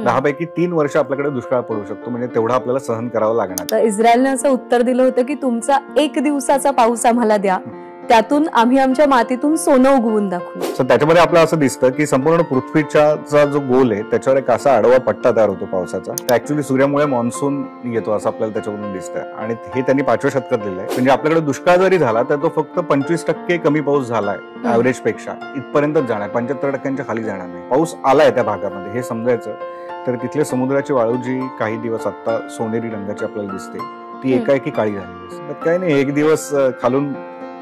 10 पैकी 3 वर्ष आपल्याकडे दुष्काळ पडू शकतो, म्हणजे तेवढा आपल्याला सहन करावं लागणार. तर इस्रायलने असं उत्तर दिलं होतं की तुमचा 1 दिवसाचा पाऊस आम्हाला द्या, त्यातून आम्ही आमच्या मातीतून सोनं उगवून दाखवू. त्याच्यामध्ये आपल्याला असं दिसतं की संपूर्ण पृथ्वीचा जो गोल आहे त्याच्यावर एक असा आडवा पट्टा तयार होतो पावसाचा. ऍक्च्युअली सूर्यामुळे मान्सून येतो असं आपल्याला त्याच्यावरून दिसतंय, आणि हे त्यांनी 5व्या शतकात लिहिलंय. म्हणजे आपल्याकडे दुष्काळ जरी झाला तर तो फक्त 25% कमी पाऊस झालाय ऍव्हरेज पेक्षा, इथपर्यंतच जाणार, 75% खाली जाणार नाही. पाऊस आलाय त्या भागामध्ये हे समजायचं. तर तिथले समुद्राची वाळू जी काही दिवस आता सोनेरी रंगाची आपल्याला दिसते ती एकाएकी काळी झालेली असते. काही नाही, एक दिवस खालून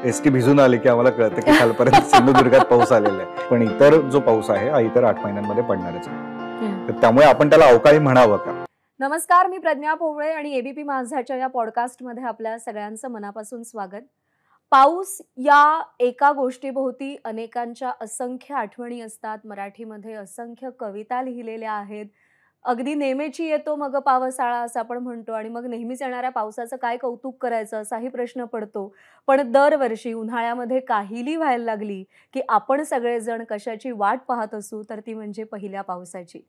एसटी भिजून आली की आम्हाला कळतं की खालपर्यंत सिंधुदुर्गात पाऊस आलेला आहे. पण इतर जो पाऊस आहे हा इतर 8 महिन्यांमध्ये पडणारच आहे, तर त्यामुळे आपण त्याला अवकाळी म्हणावं का? नमस्कार, मी प्रज्ञा पोवळे आणि एबीपी माझाच्या या पॉडकास्टमध्ये आपल्या सगळ्यांचं मनापासून स्वागत. पाऊस या एका गोष्टीभोवती अनेकांच्या असंख्य आठवणी असतात. मराठीमध्ये असंख्य कविता लिहिलेल्या आहेत. अगदी नेहमीची येतो मग पावसाळा असं आपण म्हणतो, आणि मग नेहमीच येणाऱ्या पावसाचं काय कौतुक करायचं असाही प्रश्न पडतो. पण दरवर्षी उन्हाळ्यामध्ये काहिली व्हायला लागली की आपण सगळेजण कशाची वाट पाहत असू, तर ती म्हणजे पहिल्या पावसाची.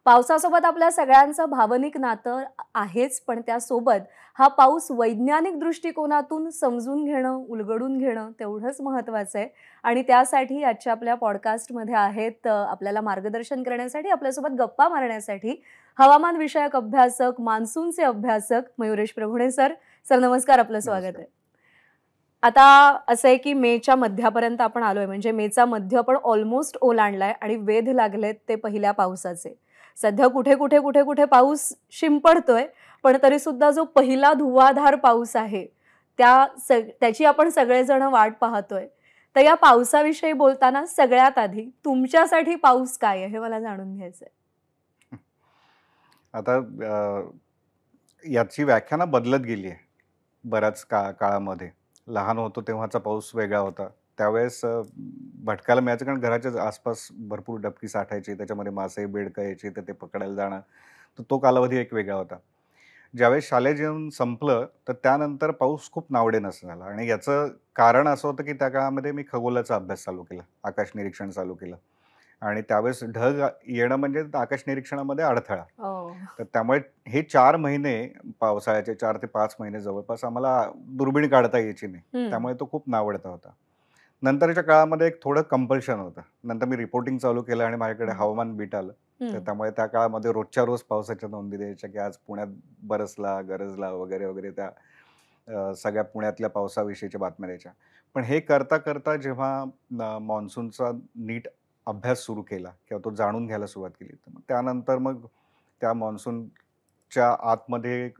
पावसासोबत आपल्या सगळ्यांचं भावनिक नातं आहेच, पण त्यासोबत हा पाऊस वैज्ञानिक दृष्टिकोनातून समजून घेणं, उलगडून घेणं तेवढंच महत्त्वाचं आहे. आणि त्यासाठी आजच्या आपल्या पॉडकास्टमध्ये आहेत आपल्याला मार्गदर्शन करण्यासाठी, आपल्यासोबत गप्पा मारण्यासाठी हवामान विषयक अभ्यासक, मान्सूनचे अभ्यासक मयुरेश प्रभुणे सर. सर नमस्कार, आपलं स्वागत आहे. आता असं आहे की मेच्या मध्यापर्यंत आपण आलोय, म्हणजे मेचा मध्य पण ऑलमोस्ट ओलांडलाय आणि वेध लागलेत ते पहिल्या पावसाचे. सध्या कुठे कुठे कुठे कुठे पाऊस शिंपडतोय, पण तरी सुद्धा जो पहिला धुवाधार पाऊस आहे त्याची आपण सगळेजण वाट पाहतोय. तर या पावसाविषयी बोलताना सगळ्यात आधी तुमच्यासाठी पाऊस काय आहे हे मला जाणून घ्यायचंय. आता याची व्याख्या बदलत गेली आहे बऱ्याच काळामध्ये. लहान होतो तेव्हाचा पाऊस वेगळा होता. त्यावेळेस भटकायला मिळायचं, कारण घराच्या आसपास भरपूर डबकी साठायची, त्याच्यामध्ये मासे बेडकं यायची, तर ते पकडायला जाणं, तर तो कालावधी एक वेगळा होता. ज्यावेळेस शालेय जीवन संपलं तर त्यानंतर पाऊस खूप नावडेनासा झाला, आणि याचं कारण असं होतं की त्या काळामध्ये मी खगोलाचा अभ्यास चालू केला, आकाश निरीक्षण चालू केलं, आणि त्यावेळेस ढग येणं म्हणजे आकाश निरीक्षणामध्ये अडथळा. तर त्यामुळे हे 4 महिने पावसाळ्याचे 4 ते 5 महिने जवळपास आम्हाला दुर्बीण काढता यायची नाही, त्यामुळे तो खूप नावडता होता. नंतरच्या काळामध्ये एक थोडं कंपल्शन होतं. नंतर मी रिपोर्टिंग चालू केलं आणि माझ्याकडे हवामान बीट आलं, तर त्यामुळे त्या काळामध्ये रोजच्या रोज पावसाच्या नोंदी द्यायच्या की आज पुण्यात बरसला, गरजला वगैरे वगैरे, त्या सगळ्या पुण्यातल्या पावसाविषयीच्या बातम्या द्यायच्या. पण हे करता करता जेव्हा मान्सूनचा नीट अभ्यास सुरू केला किंवा तो जाणून घ्यायला सुरुवात केली, तर त्यानंतर मग त्या मान्सूनच्या आतमध्ये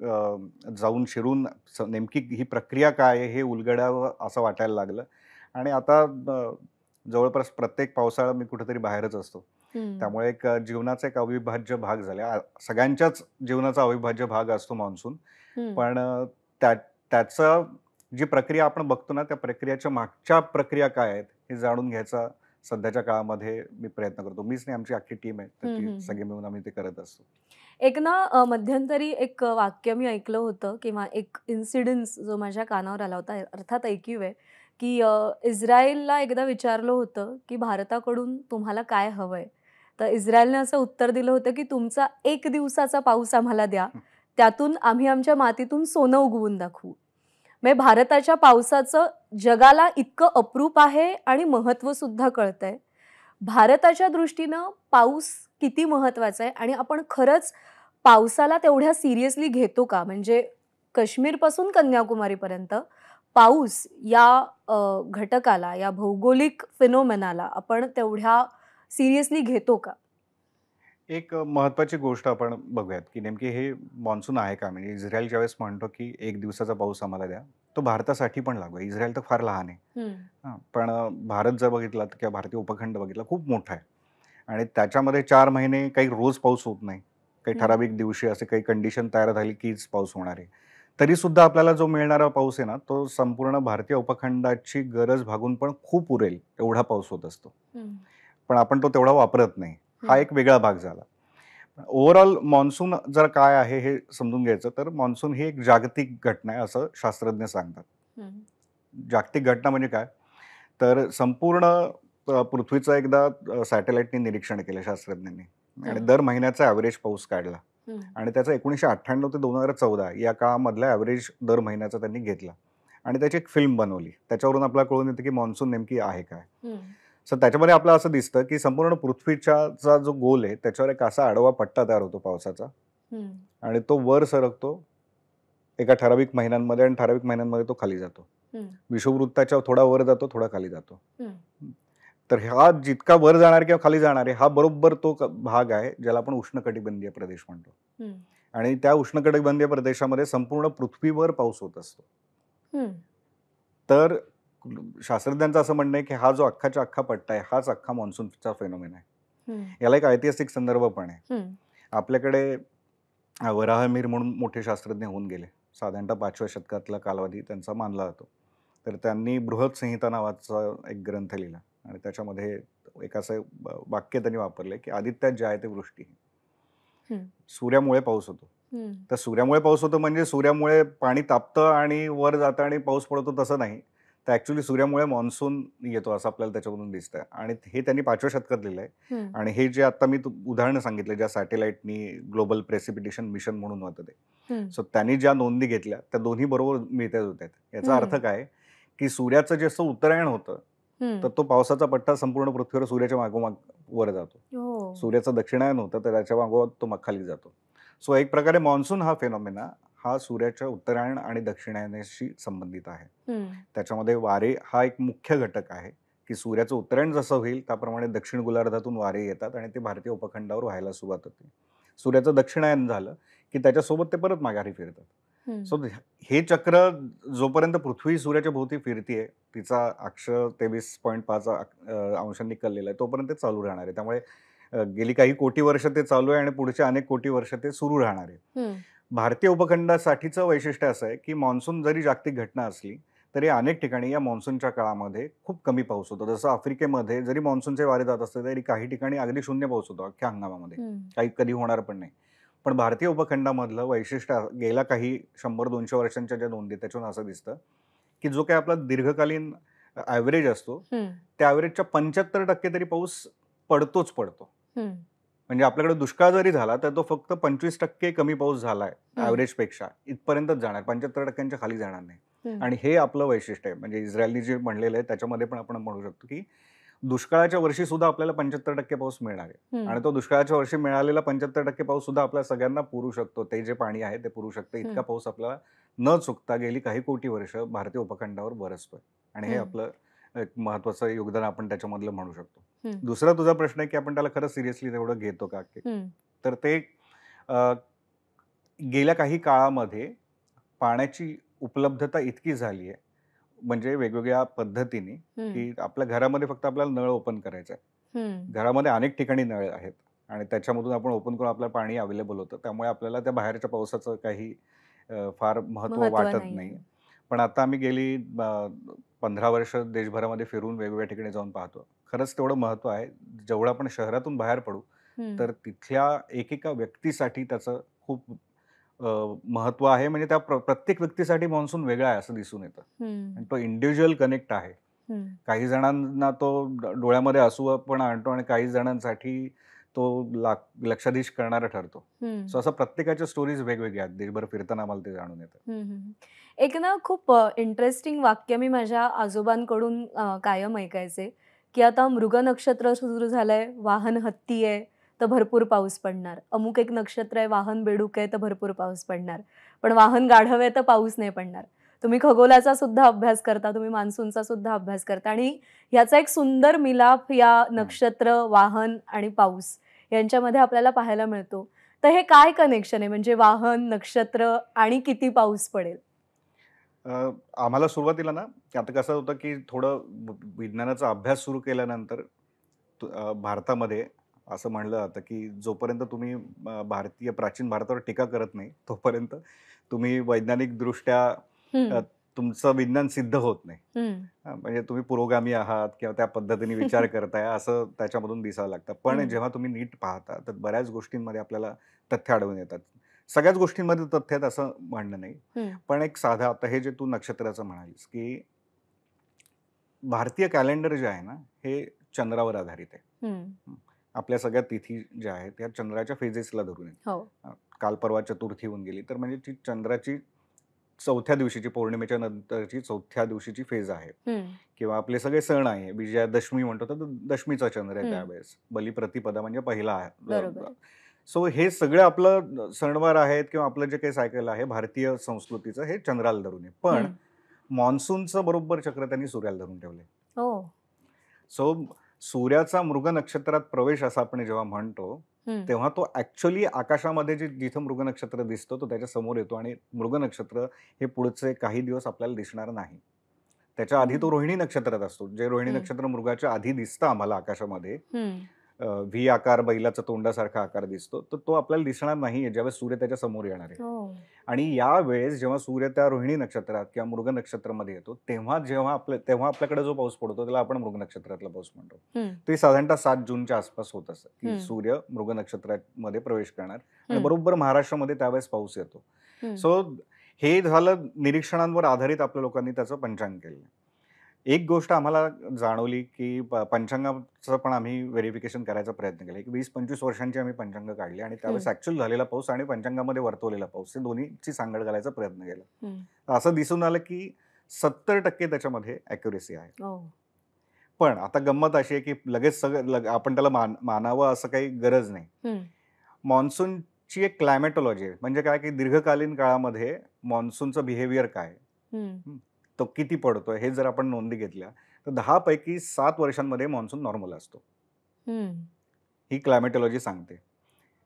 जाऊन शिरून नेमकी ही प्रक्रिया काय आहे हे उलगडावं असं वाटायला लागलं. आणि आता जवळपास प्रत्येक पावसाळा मी कुठेतरी बाहेरच असतो, त्यामुळे एक जीवनाचा एक अविभाज्य भाग झाला. सगळ्यांच्याच जीवनाचा अविभाज्य भाग असतो मान्सून, पण त्याचं जी प्रक्रिया आपण बघतो ना, त्या प्रक्रियेच्या मागच्या प्रक्रिया काय आहेत हे जाणून घ्यायचा सध्याच्या काळामध्ये मी प्रयत्न करतो. मीच नाही, आमची अख्खी टीम आहे, तर ती सगळे मिळून आम्ही ते करत असतो. एक ना मध्यंतरी एक वाक्य मी ऐकलं होतं, किंवा एक इन्सिडेन्स जो माझ्या कानावर आला होता, अर्थात ऐकीव आहे, की इस्रायलला एकदा विचारलं होतं की भारताकडून तुम्हाला काय हवंय. तर इस्रायलने असं उत्तर दिलं होतं की तुमचा 1 दिवसाचा पाऊस आम्हाला द्या, त्यातून आम्ही आमच्या मातीतून सोनं उगवून दाखवू. म्हणजे भारताच्या पावसाचं जगाला इतकं अप्रूप आहे आणि महत्त्व सुद्धा कळतंय. भारताच्या दृष्टीनं पाऊस किती महत्त्वाचा आहे, आणि आपण खरंच पावसाला तेवढ्या सिरियसली घेतो का? म्हणजे काश्मीरपासून कन्याकुमारीपर्यंत पाऊस या घटकाला, या भौगोलिक फिनोमेनाला आपण तेवढ्या सिरियसली घेतो का? एक महत्त्वाची गोष्ट आपण बघूयात की नेमकी हे मान्सून आहे का. म्हणजे इस्रायल ज्यावेळेस म्हणतो की 1 दिवसाचा पाऊस आम्हाला द्या, तो भारतासाठी पण लागू आहे. इस्रायल तर फार लहान आहे, पण भारत जर बघितला किंवा भारतीय उपखंड बघितला खूप मोठा आहे, आणि त्याच्यामध्ये 4 महिने काही रोज पाऊस होत नाही. काही ठराविक दिवशी असे काही कंडिशन तयार झाली कीच पाऊस होणार आहे. तरी सुद्धा आपल्याला जो मिळणारा पाऊस आहे ना, तो संपूर्ण भारतीय उपखंडाची गरज भागून पण खूप उरेल एवढा पाऊस होत असतो. पण आपण तो तेवढा वापरत नाही. हा एक वेगळा भाग झाला. ओव्हरऑल मान्सून जर काय आहे हे समजून घ्यायचं, तर मान्सून ही एक जागतिक घटना आहे असं शास्त्रज्ञ सांगतात. जागतिक घटना म्हणजे काय, तर संपूर्ण पृथ्वीचं एकदा सॅटेलाइटने निरीक्षण केलं शास्त्रज्ञांनी, आणि हं, दर महिन्याचा ॲव्हरेज पाऊस काढला हं, आणि त्याचा 1998 ते 2014 या काळामधला ॲव्हरेज दर महिन्याचा त्यांनी घेतला आणि त्याची एक फिल्म बनवली. त्याच्यावरून आपल्याला कळून येतं की मान्सून नेमकी आहे काय. हं, सो त्याच्यामध्ये आपलं असं दिसतं की संपूर्ण पृथ्वीच्या चा जो गोल आहे त्याच्यावर एक असा आडवा पट्टा तयार होतो पावसाचा हं, आणि तो वर सरकतो एका ठराविक महिन्यांमध्ये आणि ठराविक महिन्यांमध्ये तो खाली जातो. हं, विषुववृत्ताच्या थोडा वर जातो, थोडा खाली जातो. हं, तर हा जितका वर जाणार किंवा खाली जाणार आहे, हा बरोबर तो भाग आहे, ज्याला आपण उष्णकटिबंधीय प्रदेश म्हणतो. हं, आणि त्या उष्णकटिबंधीय प्रदेशामध्ये संपूर्ण पृथ्वीभर पाऊस होत असतो. हं, तर शास्त्रज्ञांचं असं म्हणणं आहे, की हा जो अख्खाच्या अख्खा पट्टा आहे, हाच अख्खा मान्सूनचा फेनॉमेना आहे. हं, याला एक ऐतिहासिक संदर्भ पण आहे. हं, आपल्याकडे वराहमिहिर म्हणून मोठे शास्त्रज्ञ होऊन गेले. साधारणतः 5व्या शतकातला कालावधी त्यांचा मानला जातो. तर त्यांनी बृहत नावाचा एक ग्रंथ लिहिला आणि त्याच्यामध्ये एक असं वाक्य त्यांनी वापरलंय, की "आदित्यात जायते वृष्टी." हं, सूर्यामुळे पाऊस होतो. हं, तर सूर्यामुळे पाऊस होतो म्हणजे सूर्यामुळे पाणी तापतं आणि वर जातं आणि पाऊस पडतो तसं नाही. तर ॲक्चुअली सूर्यामुळे मान्सून येतो असं आपल्याला त्याच्यामधून दिसतंय आणि हे त्यांनी 5व्या शतकात लिहिलंय हं, आणि हे जे आता मी उदाहरणं सांगितले, ज्या सॅटेलाइटनी ग्लोबल प्रेसिपिटेशन मिशन म्हणून होतं ते. हं, सो त्यांनी ज्या नोंदी घेतल्या, त्या दोन्ही बरोबर मिळत्या जुळत्या आहेत. याचा अर्थ हं, काय, की सूर्याचं जसं उत्तरायण होतं, हं. तर तो पावसाचा पट्टा संपूर्ण पृथ्वीवर सूर्याच्या मागोमाग वर जातो. हो. सूर्याचं दक्षिणायन होतं, तर त्याच्या मागोमाग तो खाली जातो. सो एक प्रकारे मान्सून हा फेनॉमेना हा सूर्याच्या उत्तरायण आणि दक्षिणायनाशी संबंधित आहे. हं, त्याच्यामध्ये वारे हा एक मुख्य घटक आहे, की सूर्याचं उत्तरायण जसं होईल त्याप्रमाणे दक्षिण गोलार्धातून वारे येतात आणि ते भारतीय उपखंडावर व्हायला सुरुवात होते. सूर्याचं दक्षिणायन झालं, की त्याच्यासोबत ते परत माघारी फिरतात. हं, सो हे चक्र जोपर्यंत पृथ्वी सूर्याच्या भोवती फिरतीये, तिचा अक्ष 23.5 अंशांनी कललेला आहे, तोपर्यंत ते चालू राहणार आहे. त्यामुळे गेली काही कोटी वर्ष ते चालू आहे आणि पुढचे अनेक कोटी वर्ष ते सुरू राहणार आहे. हं, भारतीय उपखंडासाठीचं वैशिष्ट्य असं आहे, की मान्सून जरी जागतिक घटना असली, तरी अनेक ठिकाणी या मान्सूनच्या काळामध्ये खूप कमी पाऊस होतो. जसं आफ्रिकेमध्ये जरी मान्सूनचे वारे जात असले, तरी काही ठिकाणी अगदी शून्य पाऊस होतो अख्ख्या हंगामामध्ये. हं, काही कधी होणार पण नाही. पण भारतीय उपखंडामधलं वैशिष्ट्य गेल्या काही 100-200 वर्षांच्या ज्या नोंदी त्याच्यावरून असं दिसतं, की जो काही आपला दीर्घकालीन ॲव्हरेज असतो, हं, त्या ॲव्हरेजच्या 75% तरी पाऊस पडतोच पडतो. हं, म्हणजे आपल्याकडे दुष्काळ जरी झाला, तर तो फक्त 25% कमी पाऊस झालाय हं, ॲव्हरेजपेक्षा. इथपर्यंतच जाणार. 75% खाली जाणार नाही. हं, आणि हे आपलं वैशिष्ट्य आहे. म्हणजे इस्रायलने जे म्हणलेलं आहे, त्याच्यामध्ये पण आपण म्हणू शकतो, की दुष्काळाच्या वर्षी सुद्धा आपल्याला 75% पाऊस मिळणार आहे. हं, आणि तो दुष्काळाच्या वर्षी मिळालेला 75% पाऊस सुद्धा आपल्या सगळ्यांना पुरू शकतो. ते जे पाणी आहे ते पुरू शकतं. इतका हं, पाऊस आपल्याला न चुकता गेली काही कोटी वर्ष भारतीय उपखंडावर बरसतोय. आणि हे हं, आपलं एक महत्त्वाचं योगदान आपण त्याच्यामधलं म्हणू शकतो. हं, दुसरा तुझा प्रश्न आहे, की आपण त्याला खरंच सिरियसली तेवढं घेतो का? हं, तर ते अ, गेल्या काही काळामध्ये पाण्याची उपलब्धता इतकी झाली आहे, म्हणजे वेगवेगळ्या पद्धतीने, हं, की आपल्या घरामध्ये फक्त आपल्याला नळ ओपन करायचा आहे. हं, घरामध्ये अनेक ठिकाणी नळ आहेत आणि त्याच्यामधून आपण ओपन करून आपल्याला पाणी अवेलेबल होतं. त्यामुळे आपल्याला त्या बाहेरच्या पावसाचं काही फार महत्त्व महत्त्व वाटत नाहीये. नाही. पण आता आम्ही गेली 15 वर्ष देशभरामध्ये फिरून वेगवेगळ्या ठिकाणी जाऊन पाहतो. खरंच तेवढं महत्त्व आहे. जेवढं आपण शहरातून बाहेर पडू, हं, तर तिथल्या एकेका व्यक्तीसाठी त्याचं खूप महत्त्व आहे. म्हणजे त्या प्रत्येक व्यक्तीसाठी मान्सून वेगळा आहे असं दिसून येतं हं, आणि तो इंडिव्हिज्युअल कनेक्ट आहे. हं, काही जणांना तो डोळ्यामध्ये अश्रू पण आणतो आणि काही जणांसाठी तो लक्षाधीश करणारा ठरतो. हं, सो असं प्रत्येकाच्या स्टोरीज वेगवेगळ्या आहेत. देशभर फिरताना आम्हाला ते जाणून येतं. हं, हं. एक ना खूप इंटरेस्टिंग वाक्य मी माझ्या आजोबांकडून कायम ऐकायचे, की आता मृग नक्षत्र सुरू झालंय, वाहन हत्ती आहे, तर भरपूर पाऊस पडणार. अमुक एक नक्षत्र आहे, वाहन बेडूक आहे, तर भरपूर पाऊस पडणार. पण वाहन गाढव आहे, तर पाऊस नाही पडणार. तुम्ही खगोलाचा सुद्धा अभ्यास करता, तुम्ही मान्सूनचा सुद्धा अभ्यास करता आणि ह्याचा एक सुंदर मिलाप या हं. नक्षत्र, वाहन आणि पाऊस यांच्यामध्ये आपल्याला पाहायला मिळतो. तर हे काय कनेक्शन आहे म्हणजे वाहन, नक्षत्र आणि किती पाऊस पडेल? आम्हाला सुरुवातीला ना, की आता कसं होतं, की थोडं विज्ञानाचा अभ्यास सुरू केल्यानंतर भारतामध्ये असं म्हणलं जातं, की जोपर्यंत तुम्ही भारतीय प्राचीन भारतावर टीका करत नाही, तोपर्यंत तुम्ही वैज्ञानिकदृष्ट्या हं, अ, तुमचं विज्ञान सिद्ध होत नाही. हं, म्हणजे तुम्ही पुरोगामी आहात किंवा त्या पद्धतीने विचार करताय असं त्याच्यामधून दिसायला लागतं. पण हं, जेव्हा तुम्ही नीट पाहता, तर बऱ्याच गोष्टींमध्ये आपल्याला तथ्य आढळून येतात. सगळ्याच गोष्टींमध्ये तथ्य आहेत असं म्हणणं नाही. हं, पण एक साधा आता हे जे तू नक्षत्राचं म्हणालीस, की भारतीय कॅलेंडर जे आहे ना, हे चंद्रावर आधारित आहे. हं, हं. आपल्या सगळ्या तिथी ज्या आहेत त्या चंद्राच्या फेजेसला धरून आहेत. हो. काल परवा चतुर्थी होऊन गेली, तर म्हणजे ती चंद्राची चौथ्या दिवशीची, पौर्णिमेच्या नंतरची चौथ्या दिवशीची फेज आहे. हं, किंवा आपले सगळे सण आहे, विजयादशमी म्हणतो, तर दशमीचा चंद्र आहे हं. त्यावेळेस. बलिप्रतिपदा म्हणजे पहिला बरोबर. आहे. सो हे सगळं आपलं सणवार आहेत किंवा आपलं जे काही सायकल आहे भारतीय संस्कृतीचं, हे चंद्राला धरून आहे. पण हं. मान्सूनचं बरोबर चक्र त्यांनी सूर्याला धरून ठेवलंय. हो. सो सूर्याचा मृग नक्षत्रात प्रवेश असा आपण जेव्हा म्हणतो, हं, तेव्हा तो ॲक्चुअली आकाशामध्ये जिथं मृग नक्षत्र दिसतो तो त्याच्या समोर येतो आणि मृग नक्षत्र हे पुढचे काही दिवस आपल्याला दिसणार नाही. त्याच्या आधी हं, तो रोहिणी नक्षत्रात असतो. जे रोहिणी हं, नक्षत्र मृगाच्या आधी दिसतं आम्हाला आकाशामध्ये. हं. व्ही आकार, बैलाचा तोंडासारखा आकार दिसतो. तर तो आपल्याला दिसणार नाहीये ज्यावेळेस सूर्य त्याच्या समोर येणार आहे. हो. आणि यावेळेस जेव्हा सूर्य त्या रोहिणी नक्षत्रात किंवा मृग नक्षत्रामध्ये येतो, तेव्हा आपल्याकडे जो पाऊस पडतो त्याला आपण मृग नक्षत्रातला पाऊस म्हणतो. हं, ते साधारणतः 7 जूनच्या आसपास होत असतं, की हं, सूर्य मृग नक्षत्रामध्ये प्रवेश करणार आणि हं, बरोबर महाराष्ट्रामध्ये त्यावेळेस पाऊस येतो. हं, सो हे झालं निरीक्षणांवर आधारित आपल्या लोकांनी त्याचं पंचांग केलं. एक गोष्ट आम्हाला जाणवली, की पंचांगाचं पण आम्ही व्हेरिफिकेशन करायचा प्रयत्न केला. एक 20-25 वर्षांची आम्ही पंचांग काढली आणि त्यावेळेस हं, ॲक्चुअल झालेला पाऊस आणि पंचांगामध्ये वर्तवलेला पाऊस, हे दोन्हीची सांगड घालायचा प्रयत्न केला. हं. तर असं दिसून आलं, की 70% त्याच्यामध्ये ॲक्युरेसी आहे. हो. पण आता गंमत अशी आहे, की लगेच सगळं आपण त्याला मानावं असं काही गरज नाही. हं, मान्सूनची एक क्लायमेटॉलॉजी आहे. म्हणजे काय, की दीर्घकालीन काळामध्ये मान्सूनचं बिहेवियर काय आहे? हं, हं. तो किती पडतोय हे जर आपण नोंदी घेतल्या, तर 10 पैकी 7 वर्षांमध्ये मान्सून नॉर्मल असतो. हं, ही क्लायमेटॉलॉजी सांगते.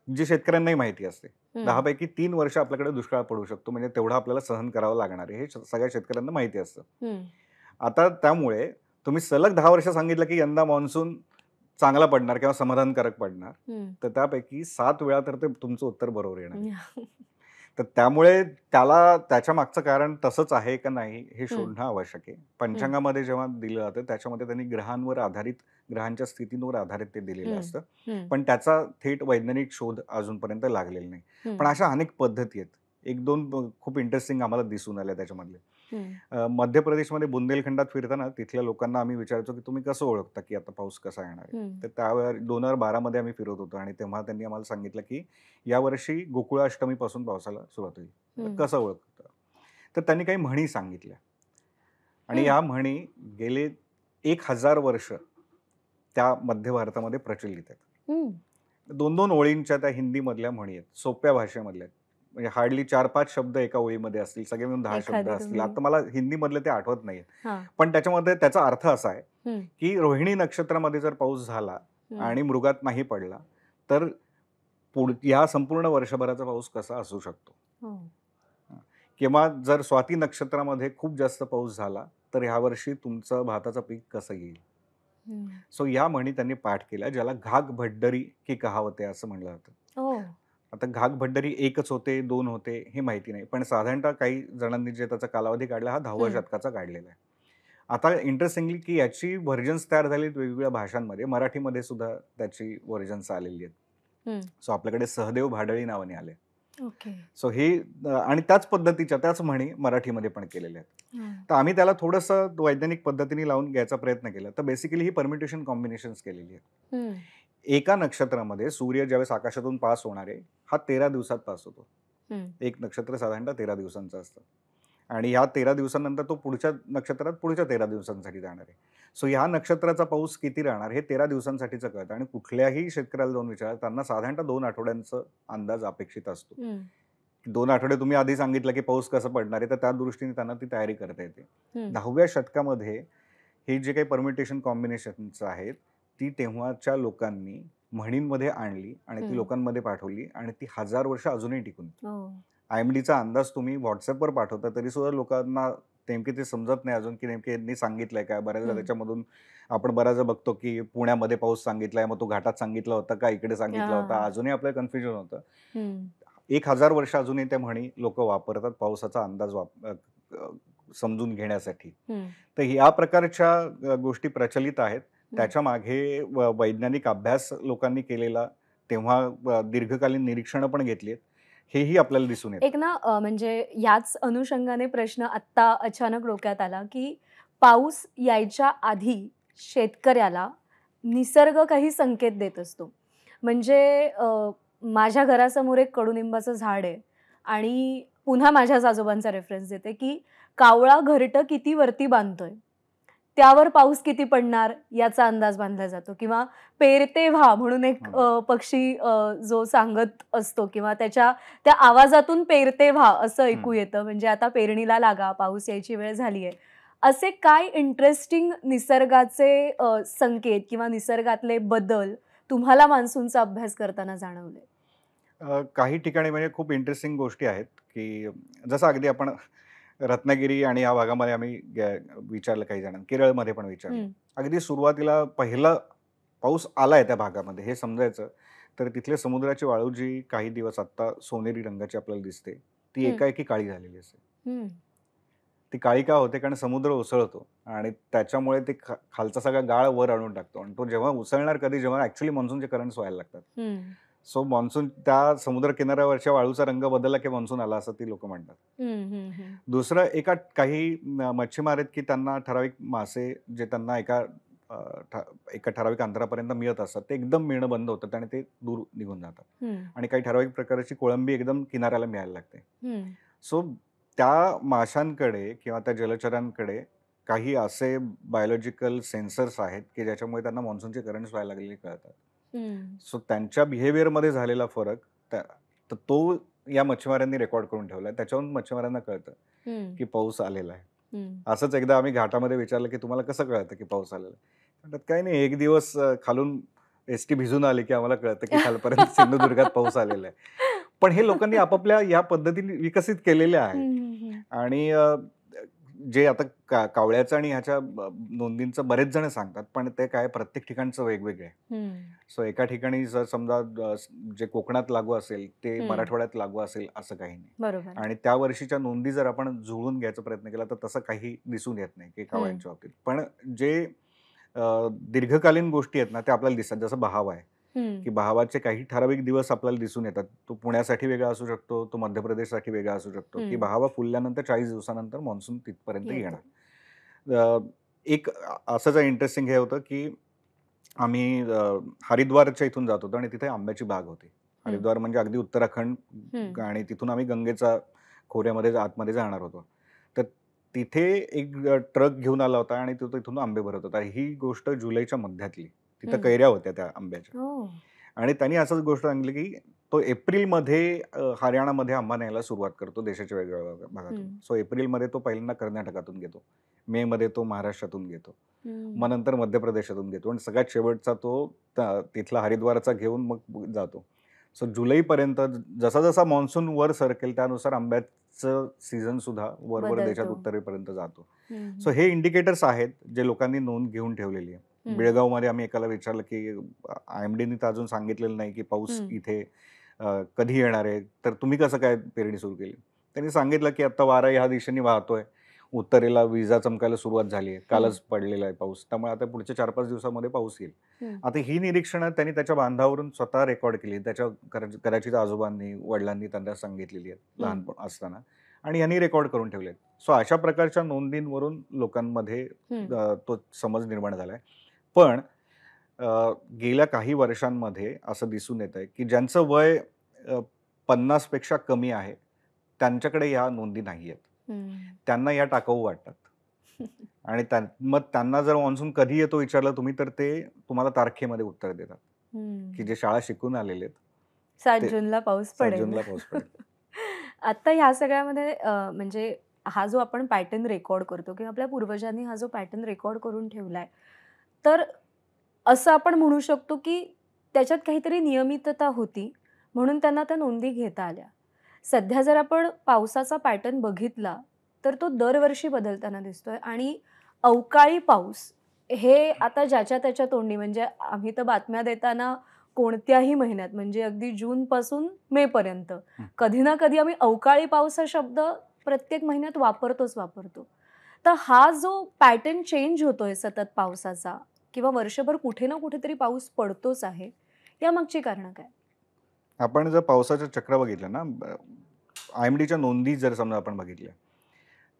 जी शेतकऱ्यांनाही माहिती असते. हं, 10 पैकी 3 वर्ष आपल्याकडे दुष्काळ पडू शकतो. म्हणजे तेवढं आपल्याला सहन करावं लागणार आहे. हे सगळ्या शेतकऱ्यांना माहिती असतं. हं, आता त्यामुळे तुम्ही सलग 10 वर्ष सांगितलं, की यंदा मान्सून चांगला पडणार किंवा समाधानकारक पडणार. हं. तर त्यापैकी 7 वेळा तर ते तुमचं उत्तर बरोबर येणार आहे. हं, तर त्यामुळे त्याच्या मागचं कारण तसंच आहे का नाही हे शोधणं आवश्यक आहे. हं, पंचांगामध्ये जेव्हा दिलं जातं त्याच्यामध्ये त्यांनी ग्रहांच्या स्थितींवर आधारित ते दिलेलं हं, असतं. हं, पण त्याचा थेट वैज्ञानिक शोध अजूनपर्यंत लागलेला नाही. हं, पण अशा अनेक पद्धती आहेत. 1-2 खूप इंटरेस्टिंग आम्हाला दिसून आल्या त्याच्यामधले. हं, मध्य प्रदेशमध्ये बुंदेलखंडात फिरताना तिथल्या लोकांना आम्ही विचारायचो, की तुम्ही कसं ओळखता, की आता पाऊस कसा येणार आहे? हं, तर त्यावेळी 2012 मध्ये आम्ही फिरत होतो आणि तेव्हा त्यांनी आम्हाला सांगितलं, की यावर्षी गोकुळाष्टमीपासून पावसाला सुरुवात होईल. तर हं, कसं ओळखता? तर त्यांनी काही म्हणी सांगितल्या आणि हं, या म्हणी गेले 1000 वर्ष त्या मध्य भारतामध्ये प्रचलित आहेत. हं. 2-2 ओळींच्या त्या हिंदीमधल्या म्हणी आहेत. सोप्या भाषेमधल्या आहेत. म्हणजे हार्डली 4-5 शब्द एका ओळीमध्ये असतील. सगळे मिळून 10 शब्द एखादी असतील. तुम्ही आता मला हिंदीमधले ते आठवत नाहीये. हां. पण त्याच्यामध्ये त्याचा अर्थ असा आहे, हं, की रोहिणी नक्षत्रामध्ये जर पाऊस झाला हं. आणि मृगात नाही पडला, तर या संपूर्ण वर्षभराचा पाऊस कसा असू शकतो? हो. हां. किंवा जर स्वाती नक्षत्रामध्ये खूप जास्त पाऊस झाला, तर ह्यावर्षी तुमचं भाताचं पीक कसं येईल? हं. सो या म्हणी त्यांनी पाठ केल्या, ज्याला घाग भड्डरी की कहावत आहे असं म्हणलं जातं. हो. आता घाग भड्डरी 1च होते, 2 होते हे माहिती नाही. पण साधारणतः काही जणांनी जे त्याचा कालावधी काढला हा 10व्या हं, शतकाचा काढलेला आहे. आता इंटरेस्टिंगली की याची व्हर्जन्स तयार झालीत वेगवेगळ्या भाषांमध्ये. मराठीमध्ये सुद्धा त्याची व्हर्जन्स आलेली आहेत. हं. सो आपल्याकडे सहदेव भाडळी नावाने आले. ओके. सो हे आणि त्याच पद्धतीच्या त्याच म्हणी मराठीमध्ये पण केलेल्या आहेत. हं, तर आम्ही त्याला थोडंसं वैज्ञानिक पद्धतीने लावून घ्यायचा प्रयत्न केला. तर बेसिकली ही परम्युटेशन कॉम्बिनेशन्स केलेली आहेत. हं, एका नक्षत्रामध्ये सूर्य ज्यावेळेस आकाशातून पास होणार आहे, हा 13 दिवसात पास होतो. हं, एक नक्षत्र साधारणतः 13 दिवसांचं असतं. आणि ह्या 13 दिवसानंतर तो पुढच्या नक्षत्रात पुढच्या 13 दिवसांसाठी जाणार आहे. सो ह्या नक्षत्राचा पाऊस किती राहणार हे 13 दिवसांसाठीचं कळतं आणि कुठल्याही शेतकऱ्याला जाऊन विचारा, त्यांना साधारणतः 2 आठवड्यांचा अंदाज अपेक्षित असतो. हं, 2 आठवडे तुम्ही आधी सांगितलं, की पाऊस कसा पडणार आहे, तर त्या दृष्टीने त्यांना ती तयारी करता येते. हं, 10व्या शतकामध्ये हे जे काही परम्युटेशन कॉम्बिनेशन्स आहेत, ती तेव्हाच्या लोकांनी म्हणींमध्ये आणली आणि ती हं. लोकांमध्ये पाठवली आणि ती 1000 वर्ष अजूनही टिकून आहे. हो. IMDचा अंदाज तुम्ही WhatsAppवर पाठवता तरीसुद्धा लोकांना नेमके ते समजत नाही अजून, की नेमके यांनी सांगितलंय काय? बऱ्याचदा हं. त्याच्यामधून आपण बऱ्याचदा बघतो, की पुण्यामध्ये पाऊस सांगितलाय, मग तो घाटात सांगितला होता का इकडे सांगितला होता? हां. अजूनही आपल्याला कन्फ्युजन होतं. हं, 1000 वर्ष अजूनही त्या म्हणी लोकं वापरतात पावसाचा अंदाज अ, समजून घेण्यासाठी. हं, तर या प्रकारच्या गोष्टी प्रचलित आहेत. हं. त्याच्यामागे वैज्ञानिक अभ्यास लोकांनी केलेला, तेव्हा दीर्घकालीन निरीक्षणं पण घेतली आहेत. हेही आपल्याला दिसून येतं. एक ना म्हणजे याच अनुषंगाने प्रश्न आत्ता अचानक डोक्यात आला, की पाऊस यायच्या आधी शेतकऱ्याला निसर्ग काही संकेत देत असतो. म्हणजे माझ्या घरासमोर एक कडुनिंबाचं झाड आहे आणि पुन्हा माझ्याच आजोबांचा रेफरन्स देते, की कावळा घरटं किती वरती बांधतोय, त्यावर पाऊस किती पडणार याचा अंदाज बांधला जातो. किंवा पेरते व्हा म्हणून एक हं. पक्षी जो सांगत असतो किंवा त्या आवाजातून पेरते व्हा असं ऐकू हं. येतं. म्हणजे आता पेरणीला लागा, पाऊस यायची वेळ झाली आहे. असे काय इंटरेस्टिंग निसर्गाचे संकेत किंवा निसर्गातले बदल तुम्हाला मान्सूनचा अभ्यास करताना जाणवले? काही ठिकाणी म्हणजे खूप इंटरेस्टिंग गोष्टी आहेत, की जसं अगदी आपण रत्नागिरी आणि या भागामध्ये आम्ही विचारलं काही जणांना, केरळमध्ये पण विचारलं. हं, अगदी सुरुवातीला पहिला पाऊस आलाय त्या भागामध्ये हे समजायचं, तर तिथले समुद्राची वाळू जी काही दिवस आत्ता सोनेरी रंगाची आपल्याला दिसते, ती हं, एकाएकी काळी झालेली असते. हं. ती काळी का होते? कारण समुद्र उसळतो आणि त्याच्यामुळे ते खालचा सगळा गाळ वर आणून टाकतो आणि तो जेव्हा उसळणार कधी? जेव्हा ॲक्चुअली मान्सूनचे करंट्स व्हायला लागतात. हं. सो मान्सून त्या समुद्र किनाऱ्यावरच्या वाळूचा रंग बदलला की मान्सून आला असं ती लोकं म्हणतात. हं, हं, हं. दुसरं काही मच्छीमार आहेत की त्यांना ठराविक मासे जे त्यांना अ, ठ एका ठराविक अंतरापर्यंत मिळत असतात. ते एकदम मिळणं बंद होतात आणि ते दूर निघून जातात. हं, आणि काही ठराविक प्रकारची कोळंबी एकदम किनाऱ्याला मिळायला लागते. हं, सो त्या माशांकडे किंवा त्या जलचरांकडे काही असे बायोलॉजिकल सेन्सर्स आहेत, की ज्याच्यामुळे त्यांना मान्सूनचे करंट्स व्हायला लागलेले कळतात. हं. सो त्यांच्या बिहेवियरमध्ये झालेला फरक तर तो या मच्छीमारांनी रेकॉर्ड करून ठेवलाय. त्याच्यावरून मच्छीमारांना कळतं, हं, की पाऊस आलेला आहे. हं. असंच एकदा आम्ही घाटामध्ये विचारलं, की तुम्हाला कसं कळतं, की पाऊस आलेला आहे? म्हणतात, "काही नाही, एक दिवस खालून एसटी भिजून आली, की आम्हाला कळतं, की खालपर्यंत सिंधुदुर्गात पाऊस आलेला आहे." पण हे लोकांनी आपापल्या या पद्धतीने विकसित केलेल्या हं, आहेत. हं, हं. आणि जे आता कावळ्याचं आणि ह्याच्या नोंदींचं बरेच जण सांगतात, पण ते काय प्रत्येक ठिकाणचं वेगवेगळं आहे. हं, सो एका ठिकाणी जर समजा जे कोकणात लागू असेल, ते हं. मराठवाड्यात लागू असेल असं काही नाही. बरोबर. आणि त्या वर्षीच्या नोंदी जर आपण जुळवून घ्यायचा प्रयत्न केला, तर तसं काही दिसून येत नाही, की हं, कावळ्यांच्या बाबतीत. पण जे दीर्घकालीन गोष्टी आहेत ना, त्या आपल्याला दिसतात. जसं बहाव आहे, हं, की बहावाचे काही ठराविक दिवस आपल्याला दिसून येतात. तो पुण्यासाठी वेगळा असू शकतो, तो मध्य प्रदेशसाठी वेगळा असू शकतो, की हं. बहावा फुलल्यानंतर 40 दिवसानंतर मान्सून तिथपर्यंत येतो. येणार. एक असंच इंटरेस्टिंग हे होतं, की आम्ही हरिद्वारच्या इथून जात होतो आणि तिथे आंब्याची बाग होती. हं, हरिद्वार म्हणजे अगदी उत्तराखंड हं, आणि तिथून आम्ही गंगेच्या खोऱ्यामध्ये आतमध्ये जाणार होतो. तर तिथे एक ट्रक घेऊन आला होता आणि तो तिथून आंबे भरत होता. ही गोष्ट जुलैच्या मध्यातली. तिथं हं. कैऱ्या होत्या त्या आंब्याच्या. ओह! आणि त्यांनी असंच गोष्ट सांगितली, की तो एप्रिलमध्ये हरियाणामध्ये आंबा न्यायला सुरुवात करतो देशाच्या वेगवेगळ्या भागातून. हं, सो एप्रिलमध्ये तो पहिल्यांदा कर्नाटकातून घेतो. मेमध्ये तो महाराष्ट्रातून घेतो. हं, मग नंतर मध्य प्रदेशातून घेतो आणि सगळ्यात शेवटचा तो तिथला हरिद्वारचा घेऊन मग जातो. सो जुलैपर्यंत जसा-जसा मान्सून वर सरकेल त्यानुसार आंब्याचं सीझन सुद्धा वर देशात बदलतो. उत्तरेपर्यंत जातो. हं, सो हं, हे इंडिकेटर्स आहेत, जे लोकांनी नोंद घेऊन ठेवलेली आहे. हं, बेळगावमध्ये आम्ही एकाला विचारलं, की IMDनी तर अजून सांगितलेलं नाही, की पाऊस हं, इथे कधी येणार आहे? तर तुम्ही कसं काय पेरणी सुरू केली? त्यांनी सांगितलं, की आता वारा ह्या दिशेने वाहतोय. उत्तरेला विजा चमकायला सुरुवात झाली आहे. हं, कालच पडलेला आहे पाऊस. त्यामुळे आता पुढच्या 4-5 दिवसामध्ये पाऊस येईल. हं, आता ही निरीक्षणं त्यांनी त्याच्या बांधावरून स्वतः रेकॉर्ड केली. त्याच्या कदाचित आजोबांनी, वडिलांनी त्यांना सांगितलेली आहेत हं, लहानपण असताना आणि यांनी रेकॉर्ड करून ठेवले आहेत. सो अशा प्रकारच्या नोंदींवरून लोकांमध्ये हं, तो समज निर्माण झालाय. पण गेल्या काही वर्षांमध्ये असं दिसून येतंय, की ज्यांचं वय 50 पेक्षा कमी आहे, त्यांच्याकडे या नोंदी नाहीयेत. हं. त्यांना या टाकाऊ वाटतात. आणि मग त्यांना जर मान्सून कधी येतो विचारलं तुम्ही, तर ते तुम्हाला तारखेमध्ये उत्तर देतात, की हं. जे शाळा शिकून आलेले आहेत, 7 ते जूनला पाऊस 7 पडेल. जूनला पाऊस पडेल. आता ह्या सगळ्यामध्ये म्हणजे हा जो आपण पॅटर्न रेकॉर्ड करतो किंवा आपल्या पूर्वजांनी हा जो पॅटर्न रेकॉर्ड करून ठेवलाय, तर असं आपण म्हणू शकतो, की त्याच्यात काहीतरी नियमितता होती, म्हणून त्यांना त्या नोंदी घेता आल्या. सध्या जर आपण पावसाचा पॅटर्न बघितला, तर तो दरवर्षी बदलताना दिसतोय आणि अवकाळी पाऊस हे आता ज्याच्या त्याच्या तोंडी म्हणजे आम्ही तर बातम्या देताना कोणत्याही महिन्यात म्हणजे अगदी जूनपासून मेपर्यंत हं. कधी ना कधी आम्ही अवकाळी पाऊस हा शब्द प्रत्येक महिन्यात वापरतोच वापरतो. तर हा जो पॅटर्न चेंज होतोय सतत पावसाचा किंवा वर्षभर कुठे ना कुठेतरी पाऊस पडतोच आहे, यामागची कारणं काय? आपण जर पावसाचं चक्र बघितलं ना, IMDच्या नोंदी जर समजा आपण बघितल्या,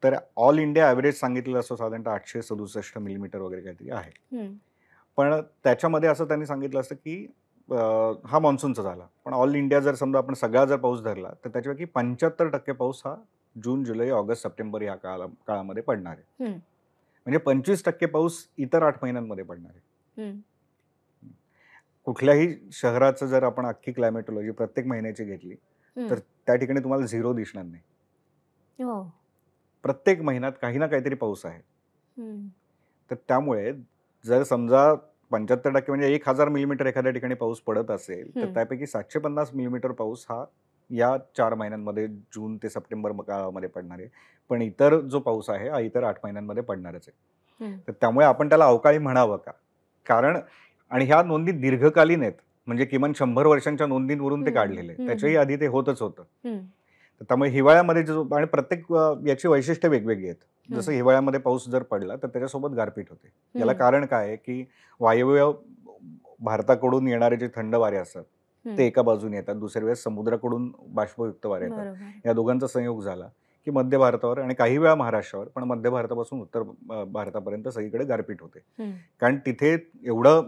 तर ऑल इंडिया ॲव्हरेज सांगितलेलं असं साधारणतः 867 मिलीमीटर वगैरे काहीतरी आहे. हं, पण त्याच्यामध्ये असं त्यांनी सांगितलं असतं, की हा मान्सूनचा झाला. पण ऑल इंडिया जर समजा आपण सगळा जर पाऊस धरला, तर त्याच्यापैकी 75% पाऊस हा जून, जुलै, ऑगस्ट, सप्टेंबर या काळामध्ये पडणार आहे. हं, म्हणजे 25% पाऊस इतर 8 महिन्यांमध्ये पडणार आहे. हं, कुठल्याही शहराचं जर आपण अख्खी क्लायमेटॉलॉजी प्रत्येक महिन्याची घेतली, हं. तर त्या ठिकाणी तुम्हाला 0 दिसणार नाही. हो. प्रत्येक महिन्यात काही ना काहीतरी पाऊस आहे. हं, तर त्यामुळे जर समजा 75% म्हणजे 1000 मिलीमीटर एखाद्या ठिकाणी पाऊस पडत असेल, तर हं. त्यापैकी 750 मिलीमीटर पाऊस हा या 4 महिन्यांमध्ये जून ते सप्टेंबर काळामध्ये पडणार आहे. पण इतर जो पाऊस आहे, हा इतर 8 महिन्यांमध्ये पडणारच आहे. हं. तर त्यामुळे आपण त्याला अवकाळी म्हणावं का? कारण आणि ह्या नोंदी दीर्घकालीन आहेत. म्हणजे किमान 100 वर्षांच्या नोंदींवरून ते हं, काढलेले आहे. हं, त्याच्याही हं, आधी ते होतच होतं. हं, तर त्यामुळे हिवाळ्यामध्ये जो आणि प्रत्येक याची वैशिष्ट्ये वेगवेगळी आहेत. हं, जसं हिवाळ्यामध्ये पाऊस जर पडला, तर त्याच्यासोबत गारपीट होते. याला हं, कारण काय आहे, की वायव्य भारताकडून येणारे जे थंड वारे असतात, हं. ते एका बाजूने येतात. दुसऱ्या वेळेस समुद्राकडून बाष्पयुक्त वारे येतात. बरोबर. या दोघांचा संयोग झाला, की मध्य भारतावर आणि काही वेळा महाराष्ट्रावर, पण मध्य भारतापासून उत्तर भारतापर्यंत सगळीकडे गारपीट होते. हं, कारण तिथे एवढं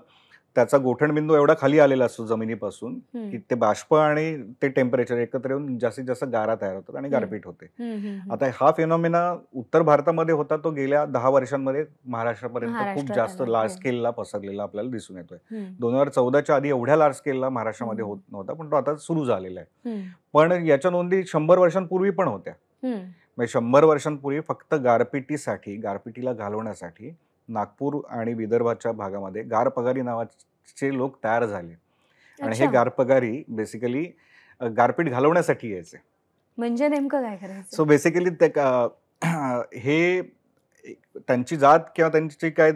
त्याचा गोठणबिंदू एवढा खाली आलेला असतो जमिनीपासून, की हं, ते बाष्प आणि ते टेम्परेचर एकत्र येऊन जास्तीत जास्त गारा तयार होतात आणि हं, गारपीट होते. हं, हं, हं. आता हा फेनॉमेना उत्तर भारतामध्ये होता, तो गेल्या 10 वर्षांमध्ये महाराष्ट्रापर्यंत खूप महाराष्ट्रात जास्त आलाय. लार्ज हो. स्केलला पसरलेला आपल्याला दिसून येतोय. हं, 2014च्या आधी एवढ्या लार्ज स्केलला हं, महाराष्ट्रामध्ये होत हं, नव्हता, पण तो आता सुरू झालेला आहे. हं, पण याच्या नोंदी 100 वर्षांपूर्वी पण होत्या. हं. म्हणजे 100 वर्षांपूर्वी फक्त गारपिटीला घालवण्यासाठी नागपूर आणि विदर्भाच्या भागामध्ये गारपगारी नावाचे लोक तयार झाले. आणि हे अच्छा. गारपगारी बेसिकली गारपीट घालवण्यासाठी यायचे. म्हणजे नेमकं काय करायचं? सो बेसिकली ते हे त्यांची जात किंवा त्यांची काय